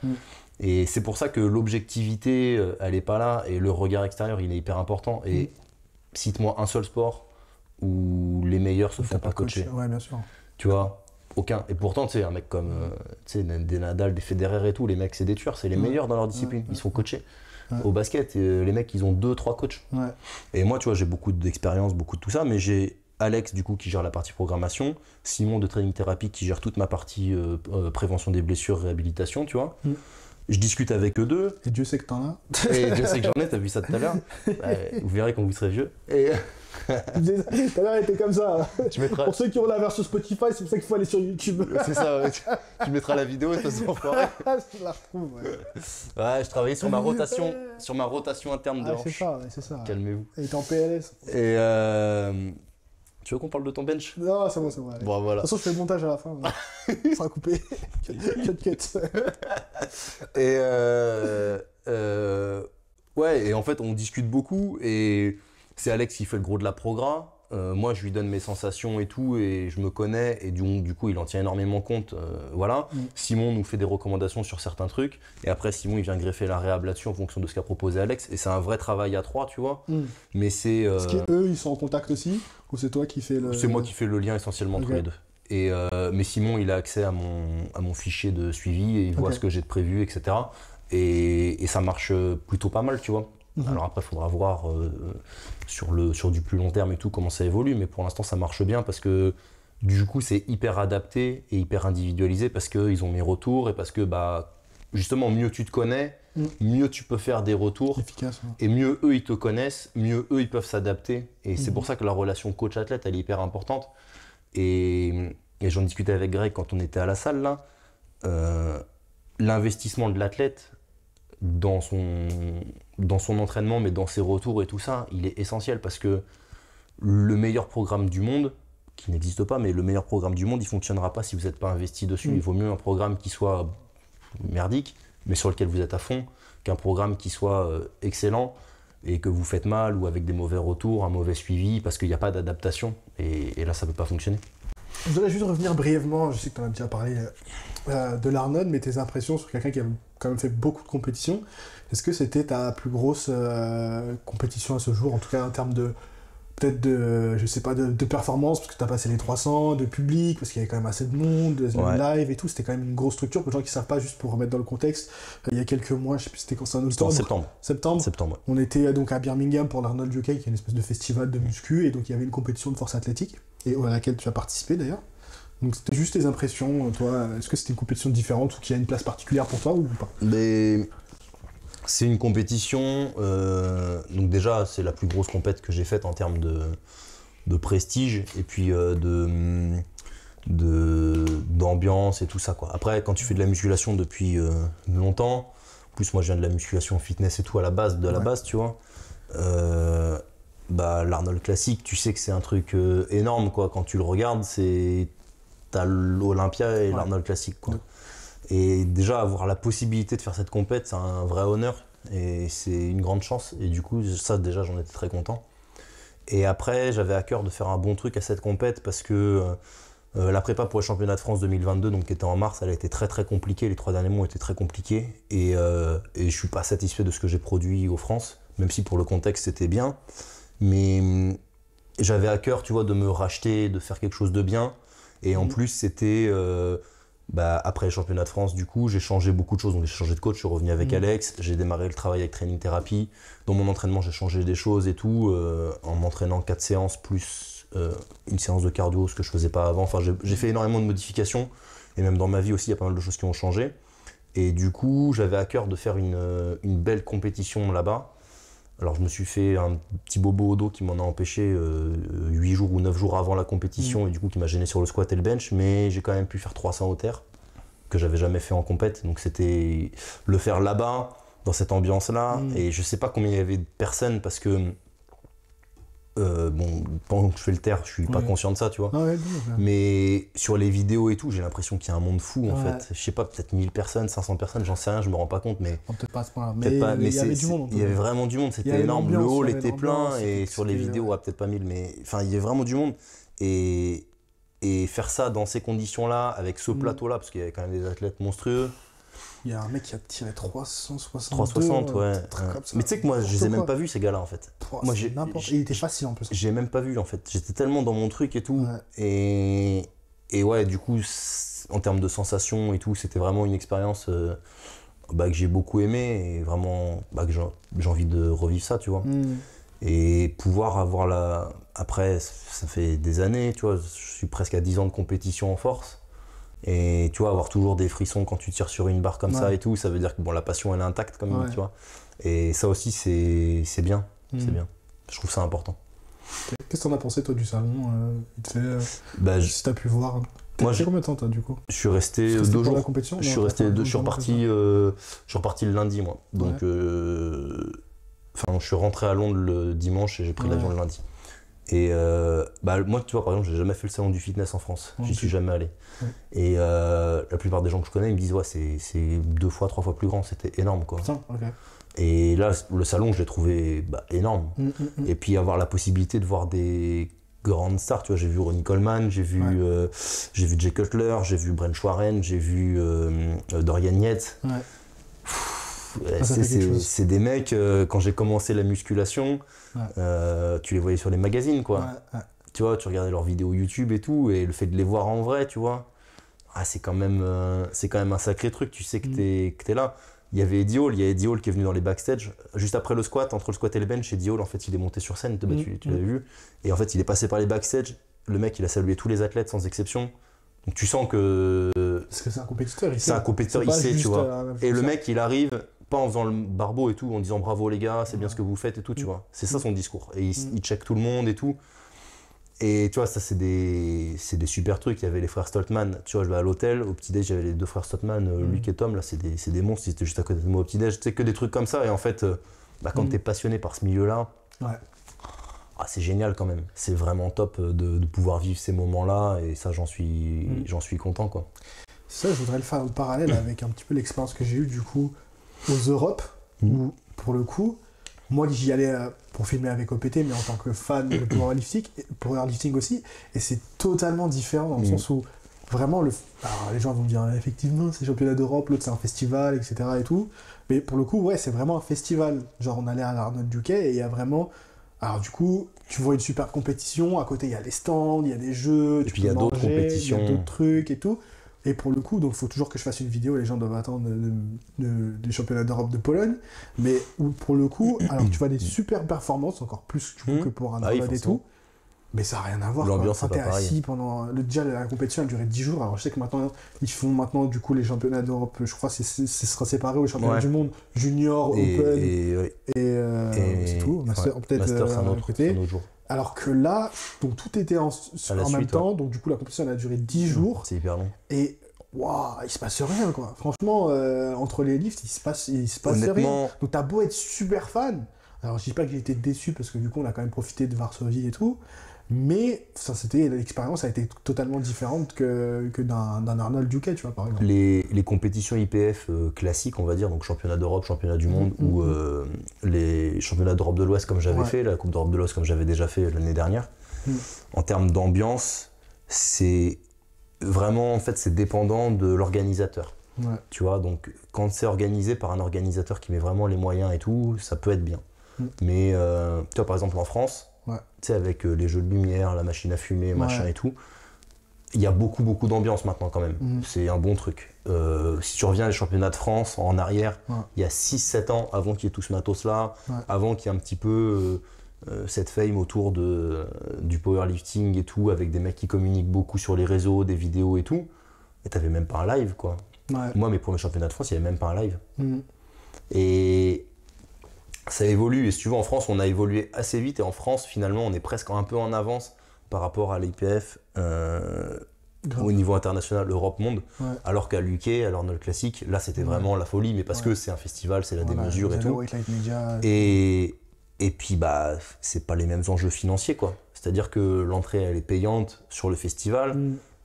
Et c'est pour ça que l'objectivité elle est pas là et le regard extérieur il est hyper important. Et cite-moi un seul sport où les meilleurs se font pas coacher. Ouais bien sûr. Tu vois. Aucun. Et pourtant, tu sais, un mec comme des Nadal, des Federer et tout, les mecs, c'est des tueurs, c'est les meilleurs dans leur discipline. Ils sont coachés. Au basket, les mecs, ils ont 2-3 coachs. Et moi, tu vois, j'ai beaucoup d'expérience, beaucoup de tout ça, mais j'ai Alex, du coup, qui gère la partie programmation, Simon de Training Therapy, qui gère toute ma partie prévention des blessures, réhabilitation, tu vois. Je discute avec eux deux. Et Dieu sait que t'en as. Et Dieu sait que j'en ai, t'as vu ça tout à l'heure. Vous verrez quand vous serez vieux. Et... Tout à l'heure, il était comme ça. Pour ceux qui ont la version Spotify, c'est pour ça qu'il faut aller sur YouTube. C'est ça, ouais. Tu mettras la vidéo, de toute façon, enfoiré. Je la retrouve, je travaillais sur ma rotation interne de hanche. C'est ça. Calmez-vous. Et t'es en PLS. Et tu veux qu'on parle de ton bench? Non, c'est bon. Bon, voilà. De toute façon, je fais le montage à la fin. Ça sera coupé. Cut. Et ouais, et en fait, on discute beaucoup et c'est Alex qui fait le gros de la progra. moi, je lui donne mes sensations et tout, et je me connais, et du coup, il en tient énormément compte. Voilà. Simon nous fait des recommandations sur certains trucs, et après, Simon, il vient greffer la réhab là-dessus en fonction de ce qu'a proposé Alex, et c'est un vrai travail à 3, tu vois. Mais c'est. Est-ce qu'eux, ils sont en contact aussi, ou c'est toi qui fais le. C'est moi qui fais le lien essentiellement entre les deux. Et, mais Simon, il a accès à mon fichier de suivi, et il voit ce que j'ai de prévu, etc. Et ça marche plutôt pas mal, tu vois. Alors après, il faudra voir sur du plus long terme et tout comment ça évolue, mais pour l'instant, ça marche bien parce que du coup, c'est hyper adapté et hyper individualisé parce qu'ils ont mes retours et parce que justement, mieux tu te connais, mieux tu peux faire des retours. Efficace, et mieux eux, ils te connaissent, mieux eux, ils peuvent s'adapter. Et c'est pour ça que la relation coach-athlète, elle est hyper importante. Et j'en discutais avec Greg quand on était à la salle, là. L'investissement de l'athlète dans son entraînement, mais dans ses retours et tout ça, il est essentiel parce que le meilleur programme du monde, qui n'existe pas, mais le meilleur programme du monde, il ne fonctionnera pas si vous n'êtes pas investi dessus. Il vaut mieux un programme qui soit merdique, mais sur lequel vous êtes à fond, qu'un programme qui soit excellent et que vous faites mal ou avec des mauvais retours, un mauvais suivi, parce qu'il n'y a pas d'adaptation. Et là, ça ne peut pas fonctionner. Je voudrais juste revenir brièvement, je sais que tu en as déjà parlé de l'Arnold, mais tes impressions sur quelqu'un qui a quand même fait beaucoup de compétitions. Est-ce que c'était ta plus grosse compétition à ce jour, en tout cas en termes de, peut-être je sais pas, de performance, parce que tu as passé les 300, de public, parce qu'il y avait quand même assez de monde, de live et tout, c'était quand même une grosse structure. Pour les gens qui ne savent pas, juste pour remettre dans le contexte, il y a quelques mois, je sais plus c'était quand, c'était en octobre. Septembre. On était donc à Birmingham pour l'Arnold UK, qui est une espèce de festival de muscu, et donc il y avait une compétition de force athlétique, et à laquelle tu as participé d'ailleurs. Donc c'était juste tes impressions, toi, est-ce que c'était une compétition différente ou qu'il y a une place particulière pour toi ou pas? Mais c'est une compétition, donc déjà c'est la plus grosse compète que j'ai faite en termes de prestige et puis d'ambiance et tout ça, quoi. Après, quand tu fais de la musculation depuis longtemps, en plus moi je viens de la musculation fitness et tout à la base, tu vois, l'Arnold classique, tu sais que c'est un truc énorme, quoi. Quand tu le regardes, t'as l'Olympia et l'Arnold classique, quoi. Et déjà avoir la possibilité de faire cette compète, c'est un vrai honneur et c'est une grande chance. Et du coup, ça déjà, j'en étais très content. Et après, j'avais à cœur de faire un bon truc à cette compète parce que la prépa pour les championnats de France 2022, donc qui était en mars, elle a été très très compliquée. Les 3 derniers mois ont été très compliqués et je suis pas satisfait de ce que j'ai produit aux France, même si pour le contexte c'était bien. Mais j'avais à cœur, tu vois, de me racheter, de faire quelque chose de bien. Et en plus, c'était après les championnats de France, du coup, j'ai changé beaucoup de choses. Donc j'ai changé de coach, je suis revenu avec Alex, j'ai démarré le travail avec Training Therapy. Dans mon entraînement, j'ai changé des choses et tout, en m'entraînant 4 séances plus une séance de cardio, ce que je faisais pas avant. Enfin, j'ai fait énormément de modifications. Et même dans ma vie aussi, il y a pas mal de choses qui ont changé. Et du coup, j'avais à cœur de faire une belle compétition là-bas. Alors je me suis fait un petit bobo au dos qui m'en a empêché 8 jours ou 9 jours avant la compétition et du coup qui m'a gêné sur le squat et le bench, mais j'ai quand même pu faire 300 au terre que j'avais jamais fait en compète, donc c'était le faire là-bas dans cette ambiance là et je sais pas combien il y avait de personnes parce que pendant que je fais le terre, je suis pas conscient de ça, tu vois. Mais sur les vidéos et tout, j'ai l'impression qu'il y a un monde fou en fait. Je sais pas, peut-être 1000 personnes, 500 personnes, j'en sais rien, je me rends pas compte, mais. Peut-être pas à ce point-là. Mais il y avait du monde. Il y avait vraiment du monde, c'était énorme. Le hall était plein et sur les vidéos, peut-être pas 1000, mais enfin, il y avait vraiment du monde. Et faire ça dans ces conditions-là, avec ce plateau-là, parce qu'il y avait quand même des athlètes monstrueux. Il y a un mec qui a tiré 360. 360, ouais. Mais tu sais que moi, je les ai même pas vus, ces gars-là, en fait. Moi, il était facile en plus. J'ai même pas vu, en fait. J'étais tellement dans mon truc et tout. Et ouais, du coup, en termes de sensations et tout, c'était vraiment une expérience que j'ai beaucoup aimée et vraiment que j'ai envie de revivre ça, tu vois. Et pouvoir avoir Après, ça fait des années, tu vois, je suis presque à 10 ans de compétition en force. Et tu vois, avoir toujours des frissons quand tu tires sur une barre comme ça et tout, ça veut dire que la passion elle est intacte quand même, tu vois. Et ça aussi, c'est bien, c'est bien. Je trouve ça important. Qu'est-ce que t'en as pensé toi du salon si t'as pu voir. T'as fait combien de temps toi du coup? Je suis resté 2 jours. Pour la compétition, je suis reparti le lundi moi. Donc, je suis rentré à Londres le dimanche et j'ai pris l'avion le lundi. Et moi, tu vois, par exemple, j'ai jamais fait le salon du fitness en France. J'y suis jamais allé. Et la plupart des gens que je connais, ils me disent c'est 2 fois, 3 fois plus grand, c'était énorme, quoi. Putain, ok. Et là, le salon, je l'ai trouvé énorme. Et puis avoir la possibilité de voir des grandes stars, tu vois, j'ai vu Ronnie Coleman, j'ai vu Jay Cutler, j'ai vu Brent Warren, j'ai vu Dorian Yates. C'est des mecs, quand j'ai commencé la musculation, tu les voyais sur les magazines, quoi. Tu vois, tu regardais leurs vidéos YouTube et tout, et le fait de les voir en vrai, tu vois, c'est quand même un sacré truc, tu sais que t'es là. Il y avait Eddie Hall qui est venu dans les backstage, juste après le squat, entre le squat et le bench, Eddie Hall, en fait, il est monté sur scène, tu l'avais vu, et en fait, il est passé par les backstage, le mec, il a salué tous les athlètes sans exception, donc tu sens que... Parce que c'est un compétiteur, il sait, tu vois. Et le mec, il arrive... pas en faisant le barbeau et tout, en disant bravo les gars, c'est bien ce que vous faites et tout, tu vois. C'est ça son discours. Et il check tout le monde et tout. Et tu vois, ça c'est des super trucs. Il y avait les frères Stoltman, tu vois, je vais à l'hôtel, au petit-déj, j'avais les deux frères Stoltman, Luc et Tom, là c'est des monstres, ils étaient juste à côté de moi au petit-déj. Tu sais, que des trucs comme ça. Et en fait, quand t'es passionné par ce milieu-là, c'est génial quand même. C'est vraiment top de pouvoir vivre ces moments-là. Et ça, j'en suis content, quoi. Ça, je voudrais le faire le parallèle avec un petit peu l'expérience que j'ai eue du coup aux Europes, où pour le coup, moi j'y allais pour filmer avec OPT, mais en tant que fan de powerlifting aussi, et c'est totalement différent dans le sens où vraiment alors, les gens vont me dire effectivement c'est championnat d'Europe, l'autre c'est un festival, etc. et tout, mais pour le coup c'est vraiment un festival. Genre on allait à l'Arnold UK et il y a vraiment, alors du coup tu vois une super compétition, à côté il y a les stands, il y a des jeux, et puis il y a d'autres compétitions, il y a d'autres trucs et tout. Et pour le coup, donc il faut toujours que je fasse une vidéo, les gens doivent attendre du championnat d'Europe de Pologne. Mais où, pour le coup, alors tu vois des super performances, encore plus que pour un Arnold et tout. Mais ça n'a rien à voir. L'ambiance, quand t'es assis pendant. Déjà, la compétition a duré 10 jours. Alors je sais que maintenant, ils font du coup les championnats d'Europe, je crois que ce sera séparé aux championnats du monde, junior, open. Et c'est tout. Master, peut-être c'est un autre jour. Alors que là, donc tout était en même temps, donc du coup la compétition elle a duré 10 jours. C'est hyper long. Et il se passe rien, quoi. Franchement, entre les lifts, il se passe rien. Donc t'as beau être super fan. Alors je dis pas que j'ai été déçu parce que du coup on a quand même profité de Varsovie et tout. Mais l'expérience a été totalement différente que d'un Arnold UK, tu vois, par exemple. Les compétitions IPF classiques, on va dire, donc championnat d'Europe, championnat du monde, ou les championnats d'Europe de l'Ouest comme j'avais fait, la Coupe d'Europe de l'Ouest comme j'avais déjà fait l'année dernière, en termes d'ambiance, c'est vraiment, en fait, c'est dépendant de l'organisateur. Tu vois, donc quand c'est organisé par un organisateur qui met vraiment les moyens et tout, ça peut être bien. Mais tu vois, par exemple en France, tu sais, avec les jeux de lumière, la machine à fumer, machin et tout, il y a beaucoup d'ambiance maintenant quand même. C'est un bon truc. Si tu reviens des championnats de France en arrière, il y a 6-7 ans avant qu'il y ait tout ce matos-là, avant qu'il y ait un petit peu cette fame autour du powerlifting et tout, avec des mecs qui communiquent beaucoup sur les réseaux, des vidéos et tout, et t'avais même pas un live, quoi. Moi, mes premiers championnats de France, il n'y avait même pas un live. Et ça évolue, et si tu veux, en France, on a évolué assez vite, et en France, finalement, on est presque un peu en avance par rapport à l'IPF au niveau international, Europe, monde, alors qu'à l'UK, à l'Arnold Classic, là, c'était vraiment la folie, mais parce que c'est un festival, c'est la démesure et tout. Et puis, c'est pas les mêmes enjeux financiers, quoi. C'est-à-dire que l'entrée, elle est payante sur le festival.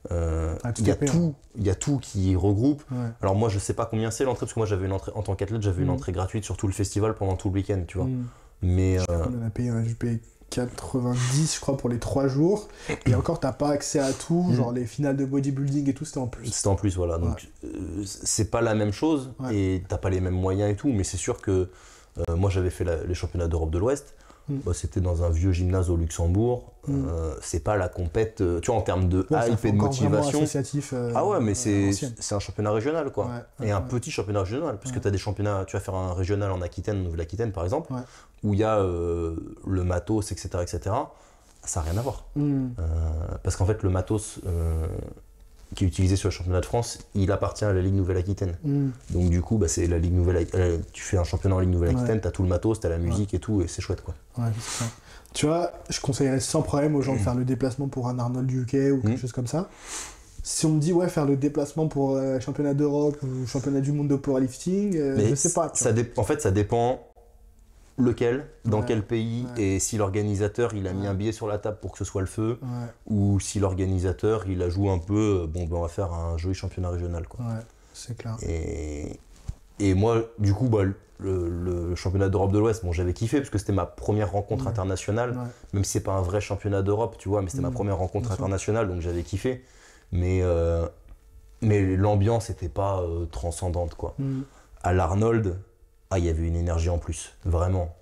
Il y a tout qui regroupe. Alors moi je sais pas combien c'est l'entrée parce que moi j'avais une entrée en tant qu'athlète, j'avais une entrée gratuite sur tout le festival pendant tout le week-end, tu vois. Mais on a payé, j'ai payé 90 je crois pour les 3 jours et encore t'as pas accès à tout, genre les finales de bodybuilding et tout c'était en plus. C'était en plus, voilà. Donc c'est pas la même chose et t'as pas les mêmes moyens et tout, mais c'est sûr que moi j'avais fait les championnats d'Europe de l'Ouest. C'était dans un vieux gymnase au Luxembourg. C'est pas la compète, tu vois, en termes de hype et de motivation. Mais c'est un championnat régional, quoi. Et un petit championnat régional, puisque tu as des championnats, tu vas faire un régional en Aquitaine, en Nouvelle-Aquitaine, par exemple, où il y a le matos, etc., etc. Ça n'a rien à voir. Parce qu'en fait, le matos qui est utilisé sur le championnat de France, il appartient à la Ligue Nouvelle-Aquitaine. Donc du coup, c'est la Ligue Nouvelle-Aquitaine. Tu fais un championnat en Ligue Nouvelle-Aquitaine, t'as tout le matos, t'as la musique et tout, et c'est chouette, quoi. C'est ça. Tu vois, je conseillerais sans problème aux gens de faire le déplacement pour un Arnold UK ou quelque chose comme ça. Si on me dit faire le déplacement pour championnat d'Europe ou championnat du monde de powerlifting, je sais pas. En fait, ça dépend lequel, dans quel pays, et si l'organisateur il a mis un billet sur la table pour que ce soit le feu, ou si l'organisateur il a joué un peu, on va faire un joli championnat régional, quoi. C'est clair. Et Et moi, du coup, bah, le championnat d'Europe de l'Ouest, bon, j'avais kiffé parce que c'était ma première rencontre internationale, même si c'est pas un vrai championnat d'Europe, tu vois, mais c'était ma première rencontre internationale, donc j'avais kiffé. Mais l'ambiance n'était pas transcendante, quoi. À l'Arnold, il y avait une énergie en plus, vraiment.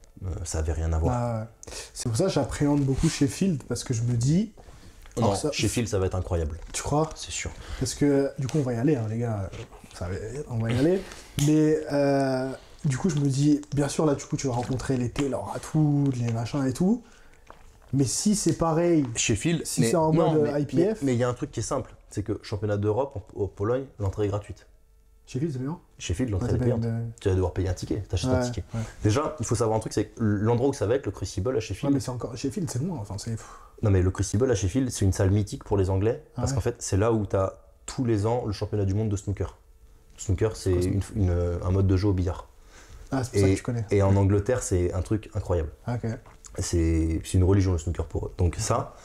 Ça avait rien à voir. C'est pour ça que j'appréhende beaucoup Sheffield, parce que je me dis... Non, Sheffield, ça va être incroyable. Tu crois ? C'est sûr. Parce que, du coup, on va y aller, hein, les gars. On va y aller. Mais, du coup, je me dis, bien sûr, là, du coup, tu vas rencontrer les Taylor Atwood, les machins et tout. Mais si c'est pareil, Sheffield, si c'est en mode IPF... Mais il y a un truc qui est simple, c'est que championnat d'Europe, en Pologne, l'entrée est gratuite. Sheffield, c'est bien. Sheffield, l'entrée est payante. Tu vas devoir payer un ticket, t'achètes un ticket. Déjà, il faut savoir un truc, c'est que l'endroit où ça va être, le Crucible à Sheffield... Ouais, mais c'est encore... Sheffield, c'est loin, enfin, c'est... Non, mais le Crucible à Sheffield, c'est une salle mythique pour les Anglais, parce qu'en fait, c'est là où t'as tous les ans le championnat du monde de snooker. Snooker, c'est un mode de jeu au billard. Ah, c'est pour ça que tu connais. Et en Angleterre, c'est un truc incroyable. Ok. C'est une religion, le snooker, pour eux. Donc ça,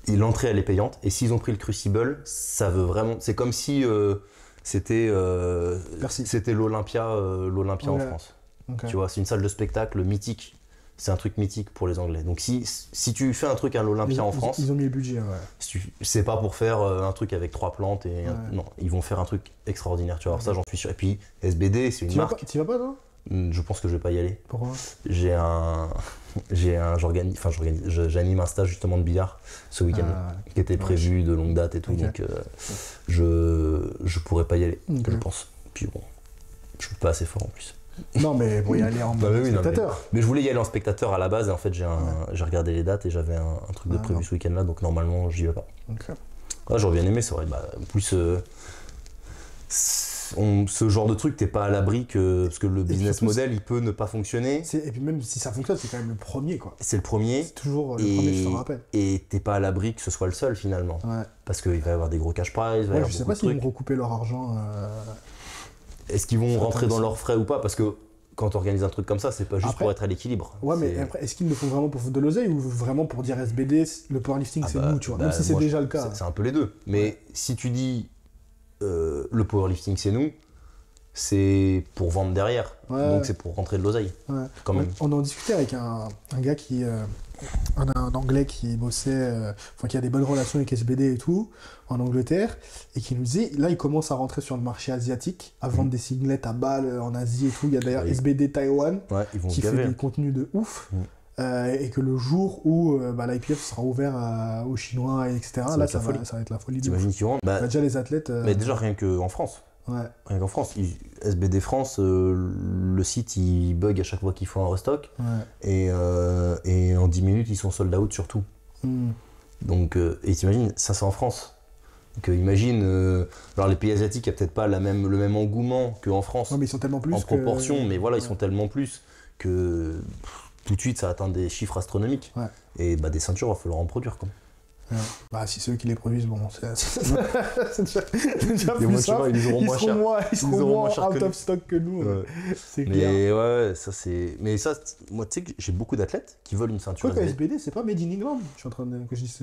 l'entrée, elle est payante, et s'ils ont pris le Crucible, ça veut vraiment... C'est comme si... c'était l'Olympia en France. Okay. Tu vois, c'est une salle de spectacle mythique. C'est un truc mythique pour les Anglais. Donc si tu fais un truc à l'Olympia en France... Ils ont mis le budget, ouais. C'est pas pour faire un truc avec 3 plantes. Non, ils vont faire un truc extraordinaire. Tu vois, alors ça, j'en suis sûr. Et puis, SBD, c'est une marque... Tu vas pas, toi ? Je pense que je vais pas y aller. Pourquoi ? J'anime un stage justement de billard ce week-end qui était prévu de longue date et tout, donc je pourrais pas y aller, je pense. Puis bon, je suis pas assez fort en plus. Non, mais pour y aller en spectateur. Mais je voulais y aller en spectateur à la base et en fait j'ai regardé les dates et j'avais un truc de prévu ce week-end là, donc normalement j'y vais pas. J'aurais bien aimé, c'est vrai. En plus ce genre de truc, t'es pas à l'abri parce que le business model, il peut ne pas fonctionner. Et puis même si ça fonctionne, c'est quand même le premier, quoi. C'est le premier. C'est toujours le premier, je t'en rappelle. Et t'es pas à l'abri que ce soit le seul, finalement. Parce qu'il va y avoir des gros cash prize. Je sais pas s'ils vont recouper leur argent. Est-ce qu'ils vont rentrer dans leurs frais ou pas ? Parce que quand tu organises un truc comme ça, c'est pas juste pour être à l'équilibre. Ouais, mais après, est-ce qu'ils le font vraiment pour foutre de l'oseille ou vraiment pour dire SBD, le powerlifting, c'est nous, tu vois ? Même si c'est déjà le cas. C'est un peu les deux. Mais si tu dis le powerlifting, c'est nous, c'est pour vendre derrière. Donc c'est pour rentrer de l'oseille. Quand même. On en discutait avec un gars qui... un Anglais qui bossait, qui a des bonnes relations avec SBD et tout, en Angleterre, et qui nous disait, là il commence à rentrer sur le marché asiatique, à vendre des singlets à balles en Asie et tout. Il y a d'ailleurs SBD Taïwan qui fait des contenus de ouf. Et que le jour où l'IPF sera ouvert aux Chinois, etc., là ça va être la folie. T'imagines qu'ils rentrent déjà les athlètes... Mais déjà rien qu'en France. Rien qu'en France, SBD France, le site il bug à chaque fois qu'ils font un restock et en 10 minutes ils sont sold out sur tout. Donc, et t'imagines, ça c'est en France. Donc imagine, alors les pays asiatiques, il n'y a peut-être pas le même engouement qu'en France. Non, mais ils sont tellement plus en proportion, mais voilà, ils sont tellement plus que tout de suite ça atteint des chiffres astronomiques. Et des ceintures, il va falloir en produire quoi. Si c'est eux qui les produisent, bon, c'est déjà plus simple. Ils seront moins out of stock que nous. C'est clair. Mais ça c'est. Mais ça, moi tu sais que j'ai beaucoup d'athlètes qui veulent une ceinture. Quoi que SBD, c'est pas made in England ? Je suis en train de que je dise.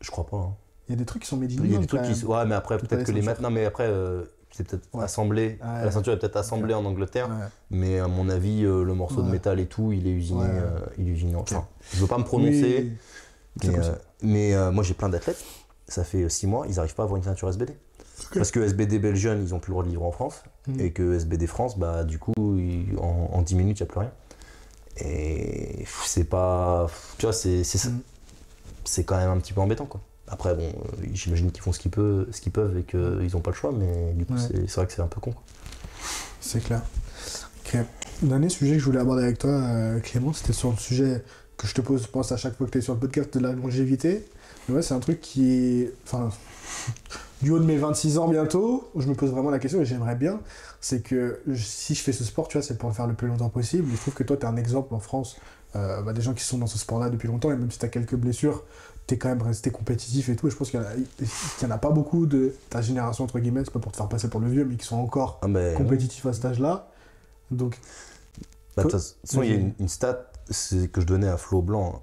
Je crois pas. Hein. Il y a des trucs qui sont made in England. Il y a des trucs qui. Ouais, mais après peut-être que les maintenant, mais après c'est peut-être assemblé. La ceinture est peut-être assemblée en Angleterre, mais à mon avis le morceau de métal et tout, il est usiné. Enfin, je veux pas me prononcer. Mais moi j'ai plein d'athlètes, ça fait 6 mois, ils n'arrivent pas à avoir une ceinture SBD. Parce que SBD Belgium, ils n'ont plus le droit de livrer en France, et que SBD France, du coup, en 10 minutes, il n'y a plus rien. Et c'est pas... Tu vois, c'est quand même un petit peu embêtant, quoi. Après, bon, j'imagine qu'ils font ce qu'ils peuvent et qu'ils n'ont pas le choix, mais du coup, c'est vrai que c'est un peu con, quoi. C'est clair. Ok. Dernier sujet que je voulais aborder avec toi, Clément, c'était sur le sujet... que je te pose, je pense, à chaque fois que tu es sur le podcast de la longévité. Mais c'est un truc qui est... du haut de mes 26 ans bientôt, je me pose vraiment la question et j'aimerais bien, c'est que si je fais ce sport, tu vois, c'est pour le faire le plus longtemps possible. Et je trouve que toi, tu es un exemple en France, des gens qui sont dans ce sport-là depuis longtemps, et même si tu as quelques blessures, tu es quand même resté compétitif et tout. Et je pense qu'il y en a pas beaucoup de ta génération, entre guillemets, c'est pas pour te faire passer pour le vieux, mais qui sont encore compétitifs à cet âge-là. Donc... de toute façon, il y a une stat que je donnais à Flo Blanc.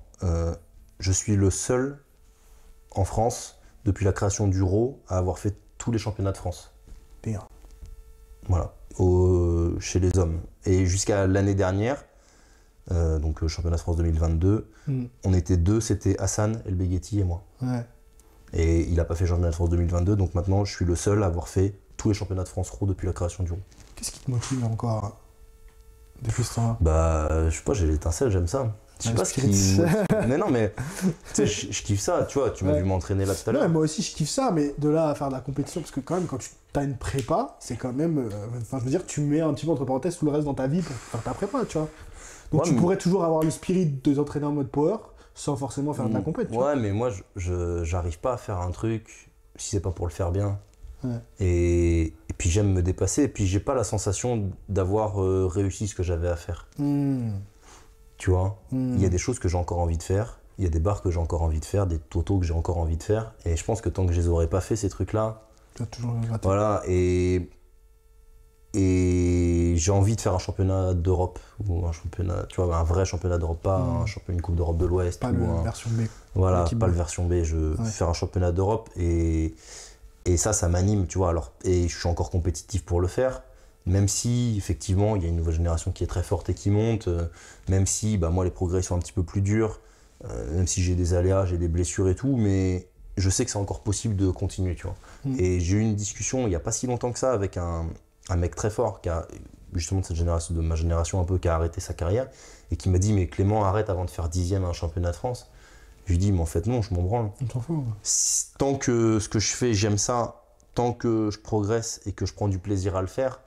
Je suis le seul en France, depuis la création du RAW, à avoir fait tous les championnats de France. Bien. Voilà. chez les hommes. Et jusqu'à l'année dernière, donc championnat de France 2022, on était 2, c'était Hassan El Begheti et moi. Ouais. Et il n'a pas fait championnat de France 2022, donc maintenant je suis le seul à avoir fait tous les championnats de France Pro depuis la création du Roux. Qu'est-ce qui te motive encore depuis ce temps-là? Bah, je sais pas, j'ai l'étincelle, j'aime ça. Je sais pas ce qui... Mais non, mais tu sais, je kiffe ça, tu vois, tu m'as vu m'entraîner là tout à l'heure. Ouais, moi aussi je kiffe ça, mais de là à faire de la compétition, parce que quand même, quand tu as une prépa, c'est quand même. Enfin, je veux dire, tu mets un petit peu entre parenthèses tout le reste dans ta vie pour faire ta prépa, tu vois. Donc tu pourrais toujours avoir le spirit de t'entraîner en mode power sans forcément faire de la compétition. Ouais, mais moi, j'arrive pas à faire un truc si c'est pas pour le faire bien. Ouais. Et puis j'aime me dépasser, et puis j'ai pas la sensation d'avoir réussi ce que j'avais à faire. Tu vois, il y a des choses que j'ai encore envie de faire, il y a des barres que j'ai encore envie de faire, des totaux que j'ai encore envie de faire, et je pense que tant que je les aurais pas fait, ces trucs-là, tu as toujours raté. Voilà, et j'ai envie de faire un championnat d'Europe, ou un championnat, tu vois, un vrai championnat d'Europe, pas une Coupe d'Europe de l'Ouest. Pas la version B. Voilà, pas le version B, je veux faire un championnat d'Europe, et ça m'anime, tu vois, alors, et je suis encore compétitif pour le faire. Même si, effectivement, il y a une nouvelle génération qui est très forte et qui monte, même si, moi, les progrès sont un petit peu plus durs, même si j'ai des aléas, j'ai des blessures et tout, mais je sais que c'est encore possible de continuer, tu vois. Et j'ai eu une discussion, il n'y a pas si longtemps que ça, avec un mec très fort, qui a, justement, de ma génération un peu, qui a arrêté sa carrière, et qui m'a dit, mais Clément, arrête avant de faire 10e à un championnat de France. Je lui dis, mais en fait, non, je m'en branle. On s'en fout. Tant que ce que je fais, j'aime ça, tant que je progresse et que je prends du plaisir à le faire,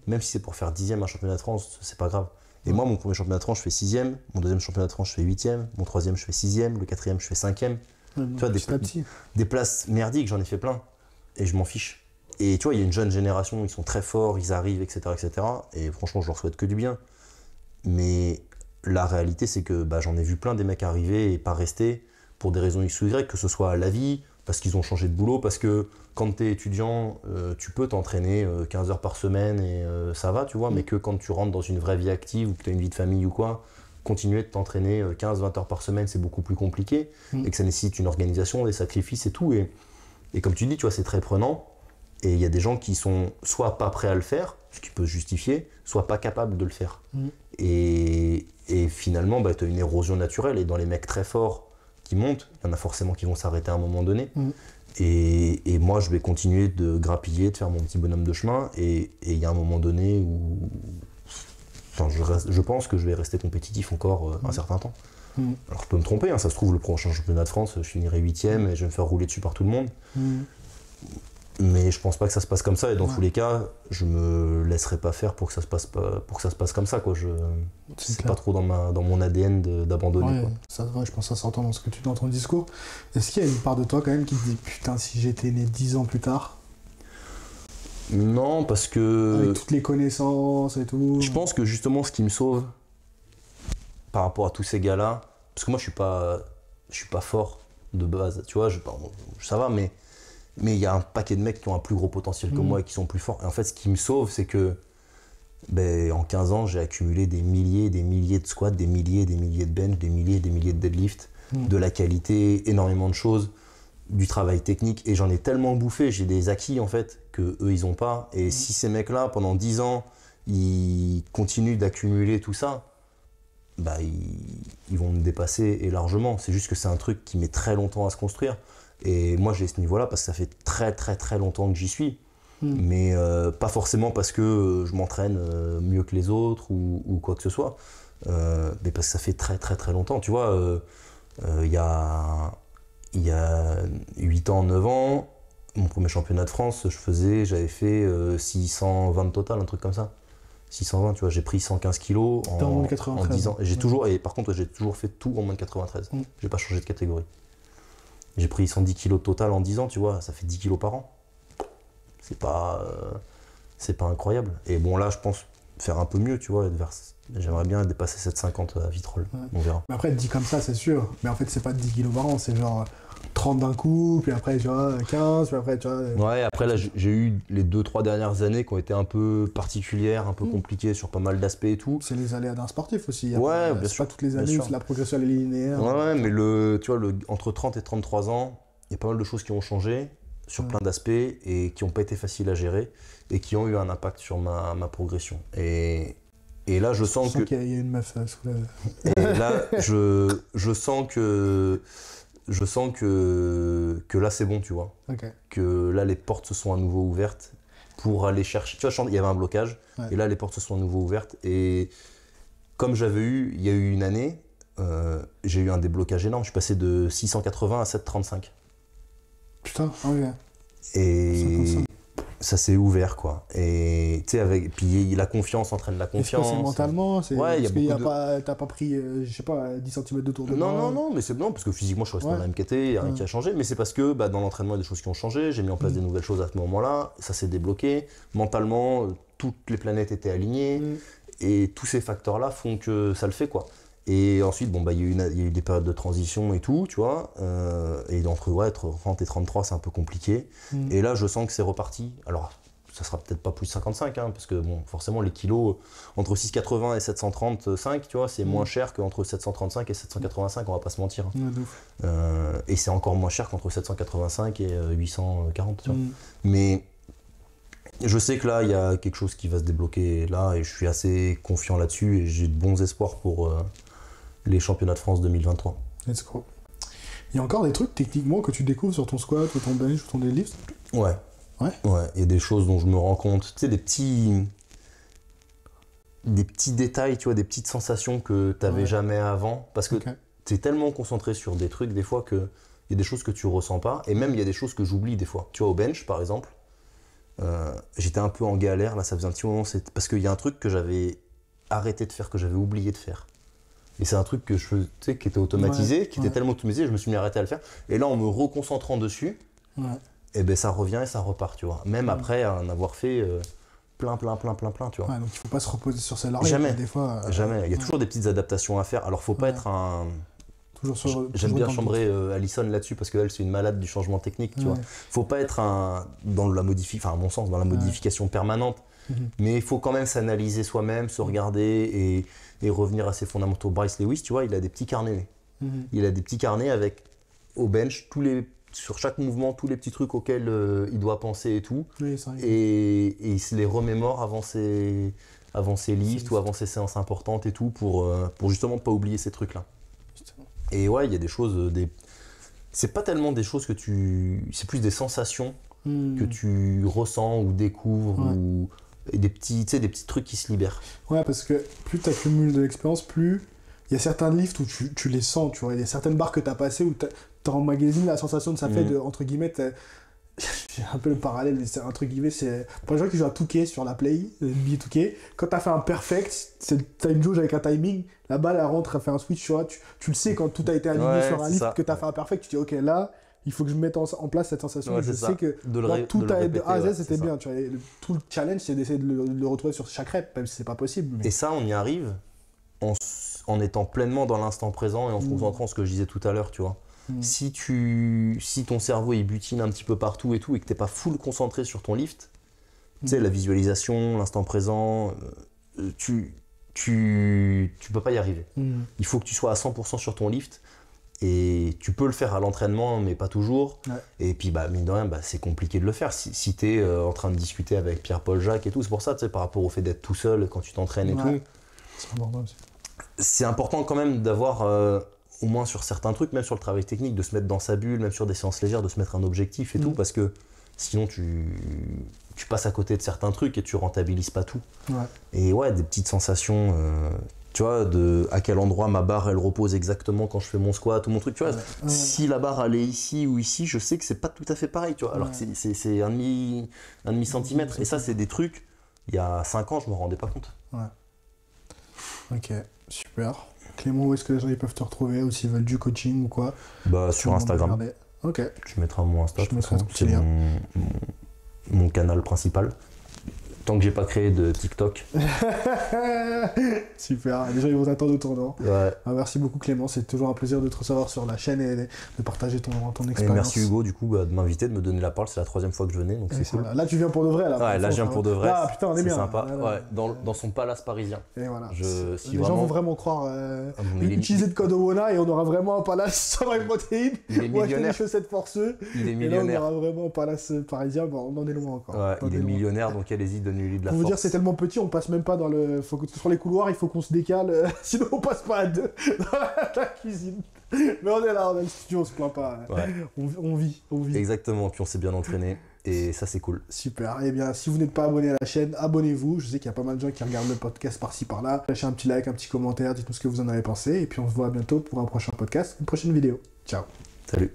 même si c'est pour faire 10e à un championnat de France, c'est pas grave. Et moi, mon premier championnat de France, je fais 6e, mon deuxième championnat de France, je fais 8e, mon troisième, je fais 6e, le quatrième, je fais 5e. Tu vois, des places merdiques, j'en ai fait plein. Et je m'en fiche. Et tu vois, il y a une jeune génération, ils sont très forts, ils arrivent, etc. etc. Et franchement, je leur souhaite que du bien. Mais la réalité, c'est que j'en ai vu plein des mecs arriver et pas rester pour des raisons X ou Y, que ce soit à la vie, parce qu'ils ont changé de boulot, parce que quand tu es étudiant, tu peux t'entraîner 15 heures par semaine et ça va, tu vois, mais que quand tu rentres dans une vraie vie active ou que tu as une vie de famille ou quoi, continuer de t'entraîner 15-20 heures par semaine, c'est beaucoup plus compliqué et que ça nécessite une organisation, des sacrifices et tout. Et comme tu dis, tu vois, c'est très prenant. Et il y a des gens qui sont soit pas prêts à le faire, ce qui peut se justifier, soit pas capables de le faire. Et finalement, tu as une érosion naturelle. Et dans les mecs très forts qui montent, il y en a forcément qui vont s'arrêter à un moment donné. Et moi, je vais continuer de grappiller, de faire mon petit bonhomme de chemin. Et il y a un moment donné où je pense que je vais rester compétitif encore un certain temps. Alors je peux me tromper, ça se trouve, le prochain championnat de France, je finirai 8e et je vais me faire rouler dessus par tout le monde. Mais je pense pas que ça se passe comme ça, et dans tous les cas, je me laisserai pas faire pour que ça se passe comme ça, quoi. C'est pas trop dans mon ADN d'abandonner. Ouais, ça va, je pense que ça s'entend dans ce que tu dis dans ton discours. Est-ce qu'il y a une part de toi quand même qui te dit putain, si j'étais né 10 ans plus tard? Non, parce que... Avec toutes les connaissances et tout. Je pense que justement ce qui me sauve par rapport à tous ces gars-là, parce que moi je suis pas fort de base, tu vois, ça va, mais il y a un paquet de mecs qui ont un plus gros potentiel que moi et qui sont plus forts. Et en fait, ce qui me sauve, c'est que en 15 ans, j'ai accumulé des milliers de squats, des milliers de bench, des milliers de deadlift, de la qualité, énormément de choses, du travail technique. Et j'en ai tellement bouffé, j'ai des acquis en fait, que eux ils ont pas. Et si ces mecs-là, pendant 10 ans, ils continuent d'accumuler tout ça, ils vont me dépasser et largement. C'est juste que c'est un truc qui met très longtemps à se construire. Et moi j'ai ce niveau-là parce que ça fait très très très longtemps que j'y suis. Mais pas forcément parce que je m'entraîne mieux que les autres ou quoi que ce soit. Mais parce que ça fait très très très longtemps. Tu vois, il y a 8 ans, 9 ans, mon premier championnat de France, j'avais fait 620 total, un truc comme ça. 620, tu vois, j'ai pris 115 kilos en 10 ans. Et par contre, j'ai toujours fait tout en moins de 93. J'ai pas changé de catégorie. J'ai pris 110 kilos total en 10 ans, tu vois, ça fait 10 kilos par an. C'est pas incroyable. Et bon, là, je pense faire un peu mieux, tu vois. J'aimerais bien dépasser 750 à Vitrolles. On verra. Mais après, dit comme ça, c'est sûr. Mais en fait, c'est pas 10 kilos par an, c'est genre 30 d'un coup, puis après, tu vois, 15, puis après, tu vois... Ouais, après, là, j'ai eu les 2-3 dernières années qui ont été un peu particulières, un peu compliquées sur pas mal d'aspects et tout. C'est les aléas d'un sportif aussi. Ouais, bien sûr. C'est pas toutes les années où la progression est linéaire. Ouais, mais entre 30 et 33 ans, il y a pas mal de choses qui ont changé. sur plein d'aspects et qui n'ont pas été faciles à gérer et qui ont eu un impact sur ma progression. Et là, je sens que... qu'il y a une meuf sous la... Et là, je sens que là, c'est bon, tu vois. Okay. Que là, les portes se sont à nouveau ouvertes pour aller chercher... Tu vois, il y avait un blocage, et là, les portes se sont à nouveau ouvertes. Et comme il y a eu une année, j'ai eu un déblocage énorme. Je suis passé de 680 à 735. Putain, ok. Et ça s'est ouvert, quoi. Et tu sais, puis la confiance entraîne la confiance. C'est mentalement, c'est ouais, t'as pas pris, je sais pas, 10 cm de tour de bras. Non, mais c'est non, parce que physiquement, je suis resté dans la MKT, il n'y a rien qui a changé. Mais c'est parce que dans l'entraînement, il y a des choses qui ont changé. J'ai mis en place des nouvelles choses à ce moment-là. Ça s'est débloqué. Mentalement, toutes les planètes étaient alignées. Et tous ces facteurs-là font que ça le fait, quoi. Et ensuite, il y a eu des périodes de transition et tout, tu vois. Et entre 30 et 33, c'est un peu compliqué. Et là, je sens que c'est reparti. Alors, ça sera peut-être pas plus de 55, parce que forcément, les kilos entre 680 et 735, tu vois, c'est moins cher qu'entre 735 et 785, on va pas se mentir. Et c'est encore moins cher qu'entre 785 et 840, tu vois. Mais je sais que là, il y a quelque chose qui va se débloquer là, et je suis assez confiant là-dessus, et j'ai de bons espoirs pour les championnats de France 2023. Let's go. Il y a encore des trucs techniquement que tu découvres sur ton squat ou ton bench ou ton deadlift? Ouais, il y a des choses dont je me rends compte, tu sais, des petits détails, tu vois, des petites sensations que tu n'avais jamais avant, parce que tu es tellement concentré sur des trucs des fois qu'il y a des choses que tu ressens pas, et même il y a des choses que j'oublie des fois. Tu vois, au bench par exemple, j'étais un peu en galère, là ça faisait un petit moment, parce qu'il y a un truc que j'avais arrêté de faire, que j'avais oublié de faire. Et c'est un truc que je faisais, tu sais, qui était automatisé, qui était tellement automatisé, je me suis mis à arrêter à le faire. Et là, en me reconcentrant dessus, et ben ça revient et ça repart, tu vois. Même après en avoir fait plein, tu vois. Ouais, donc il faut pas se reposer sur ses lauriers. Jamais, des fois, jamais. Il y a toujours des petites adaptations à faire. Alors, faut pas être un... J'aime bien chambrer Alison là-dessus parce qu'elle, c'est une malade du changement technique, tu vois. Faut pas être dans la modification, enfin à mon sens, dans la modification permanente. Mais il faut quand même s'analyser soi-même, se regarder et revenir à ses fondamentaux. Bryce Lewis, tu vois, il a des petits carnets. Il a des petits carnets avec, au bench, sur chaque mouvement, tous les petits trucs auxquels il doit penser et tout. Et il se les remémore avant ses lifts ou avant ses séances importantes et tout pour justement pas oublier ces trucs-là. Et ouais, il y a des choses, c'est pas tellement des choses c'est plus des sensations que tu ressens ou découvres et des petits trucs qui se libèrent. Ouais, parce que plus tu accumules de l'expérience, plus il y a certains lifts où tu les sens, tu vois. Il y a certaines barres que tu as passées où tu emmagasines la sensation de ça fait de, entre guillemets, j'ai un peu le parallèle, mais c'est entre guillemets, c'est pour les gens qui jouent à 2K sur la Play, NBA 2K, quand tu as fait un perfect, tu as une jauge avec un timing, la balle elle rentre, elle fait un switch, tu vois, tu le sais quand tout a été aligné sur un lift, que tu as fait un perfect, tu dis ok, là, il faut que je mette en place cette sensation. Je sais que tout de A à Z, c'était bien. Tu vois, tout le challenge, c'est d'essayer de le retrouver sur chaque rep, même si c'est pas possible. Mais... Et ça, on y arrive en étant pleinement dans l'instant présent et en se concentrant sur ce que je disais tout à l'heure, tu vois. Si ton cerveau il butine un petit peu partout et tout, et que t'es pas full concentré sur ton lift, tu sais, la visualisation, l'instant présent, tu peux pas y arriver. Il faut que tu sois à 100% sur ton lift. Et tu peux le faire à l'entraînement, mais pas toujours. Et puis, mine de rien, c'est compliqué de le faire. Si tu es en train de discuter avec Pierre-Paul Jacques et tout, c'est pour ça, tu sais, par rapport au fait d'être tout seul quand tu t'entraînes et tout. C'est important aussi. C'est important quand même d'avoir, au moins sur certains trucs, même sur le travail technique, de se mettre dans sa bulle, même sur des séances légères, de se mettre un objectif et tout, parce que sinon tu passes à côté de certains trucs et tu rentabilises pas tout. Et ouais, des petites sensations... tu vois, à quel endroit ma barre elle repose exactement quand je fais mon squat ou mon truc, tu vois. Si la barre elle est ici ou ici, je sais que c'est pas tout à fait pareil, tu vois. Alors que c'est un demi centimètre. Et ça, c'est des trucs, il y a 5 ans, je me rendais pas compte. Ok, super. Clément, où est-ce que les gens ils peuvent te retrouver ou s'ils veulent du coaching ou quoi? Sur Instagram. Ok. Tu mettras mon Insta, c'est mon canal principal. Tant que j'ai pas créé de TikTok. Super, les gens ils vont t'attendre au tournant. Ouais. Merci beaucoup Clément, c'est toujours un plaisir de te recevoir sur la chaîne et de partager ton expérience. Et merci Hugo du coup de m'inviter, de me donner la parole, c'est la 3e fois que je venais, donc c'est cool. Là tu viens pour de vrai là. Ouais, là je viens pour de vrai. Ah putain, on est bien. Sympa. Ouais, dans son palace parisien. Et voilà. Les gens vont vraiment croire. Utiliser le code OWONA et on aura vraiment un palace sans protéines. Il est millionnaire. Des chaussettes forceux. Il est Et millionnaire. là on aura vraiment un palace parisien, bon on en est loin encore. Ouais, il est millionnaire donc allez-y, donnez-lui de la force. Pour vous dire c'est tellement petit, on passe même pas dans le... Sur les couloirs, il faut qu'on se décale, sinon on passe pas à 2 dans la cuisine. Mais on est là, on a le studio, on se plaint pas. Ouais. On vit. Exactement, puis on s'est bien entraîné. Et ça, c'est cool. Super. Eh bien, si vous n'êtes pas abonné à la chaîne, abonnez-vous. Je sais qu'il y a pas mal de gens qui regardent le podcast par-ci, par-là. Lâchez un petit like, un petit commentaire, dites-nous ce que vous en avez pensé. Et puis, on se voit bientôt pour un prochain podcast, une prochaine vidéo. Ciao. Salut.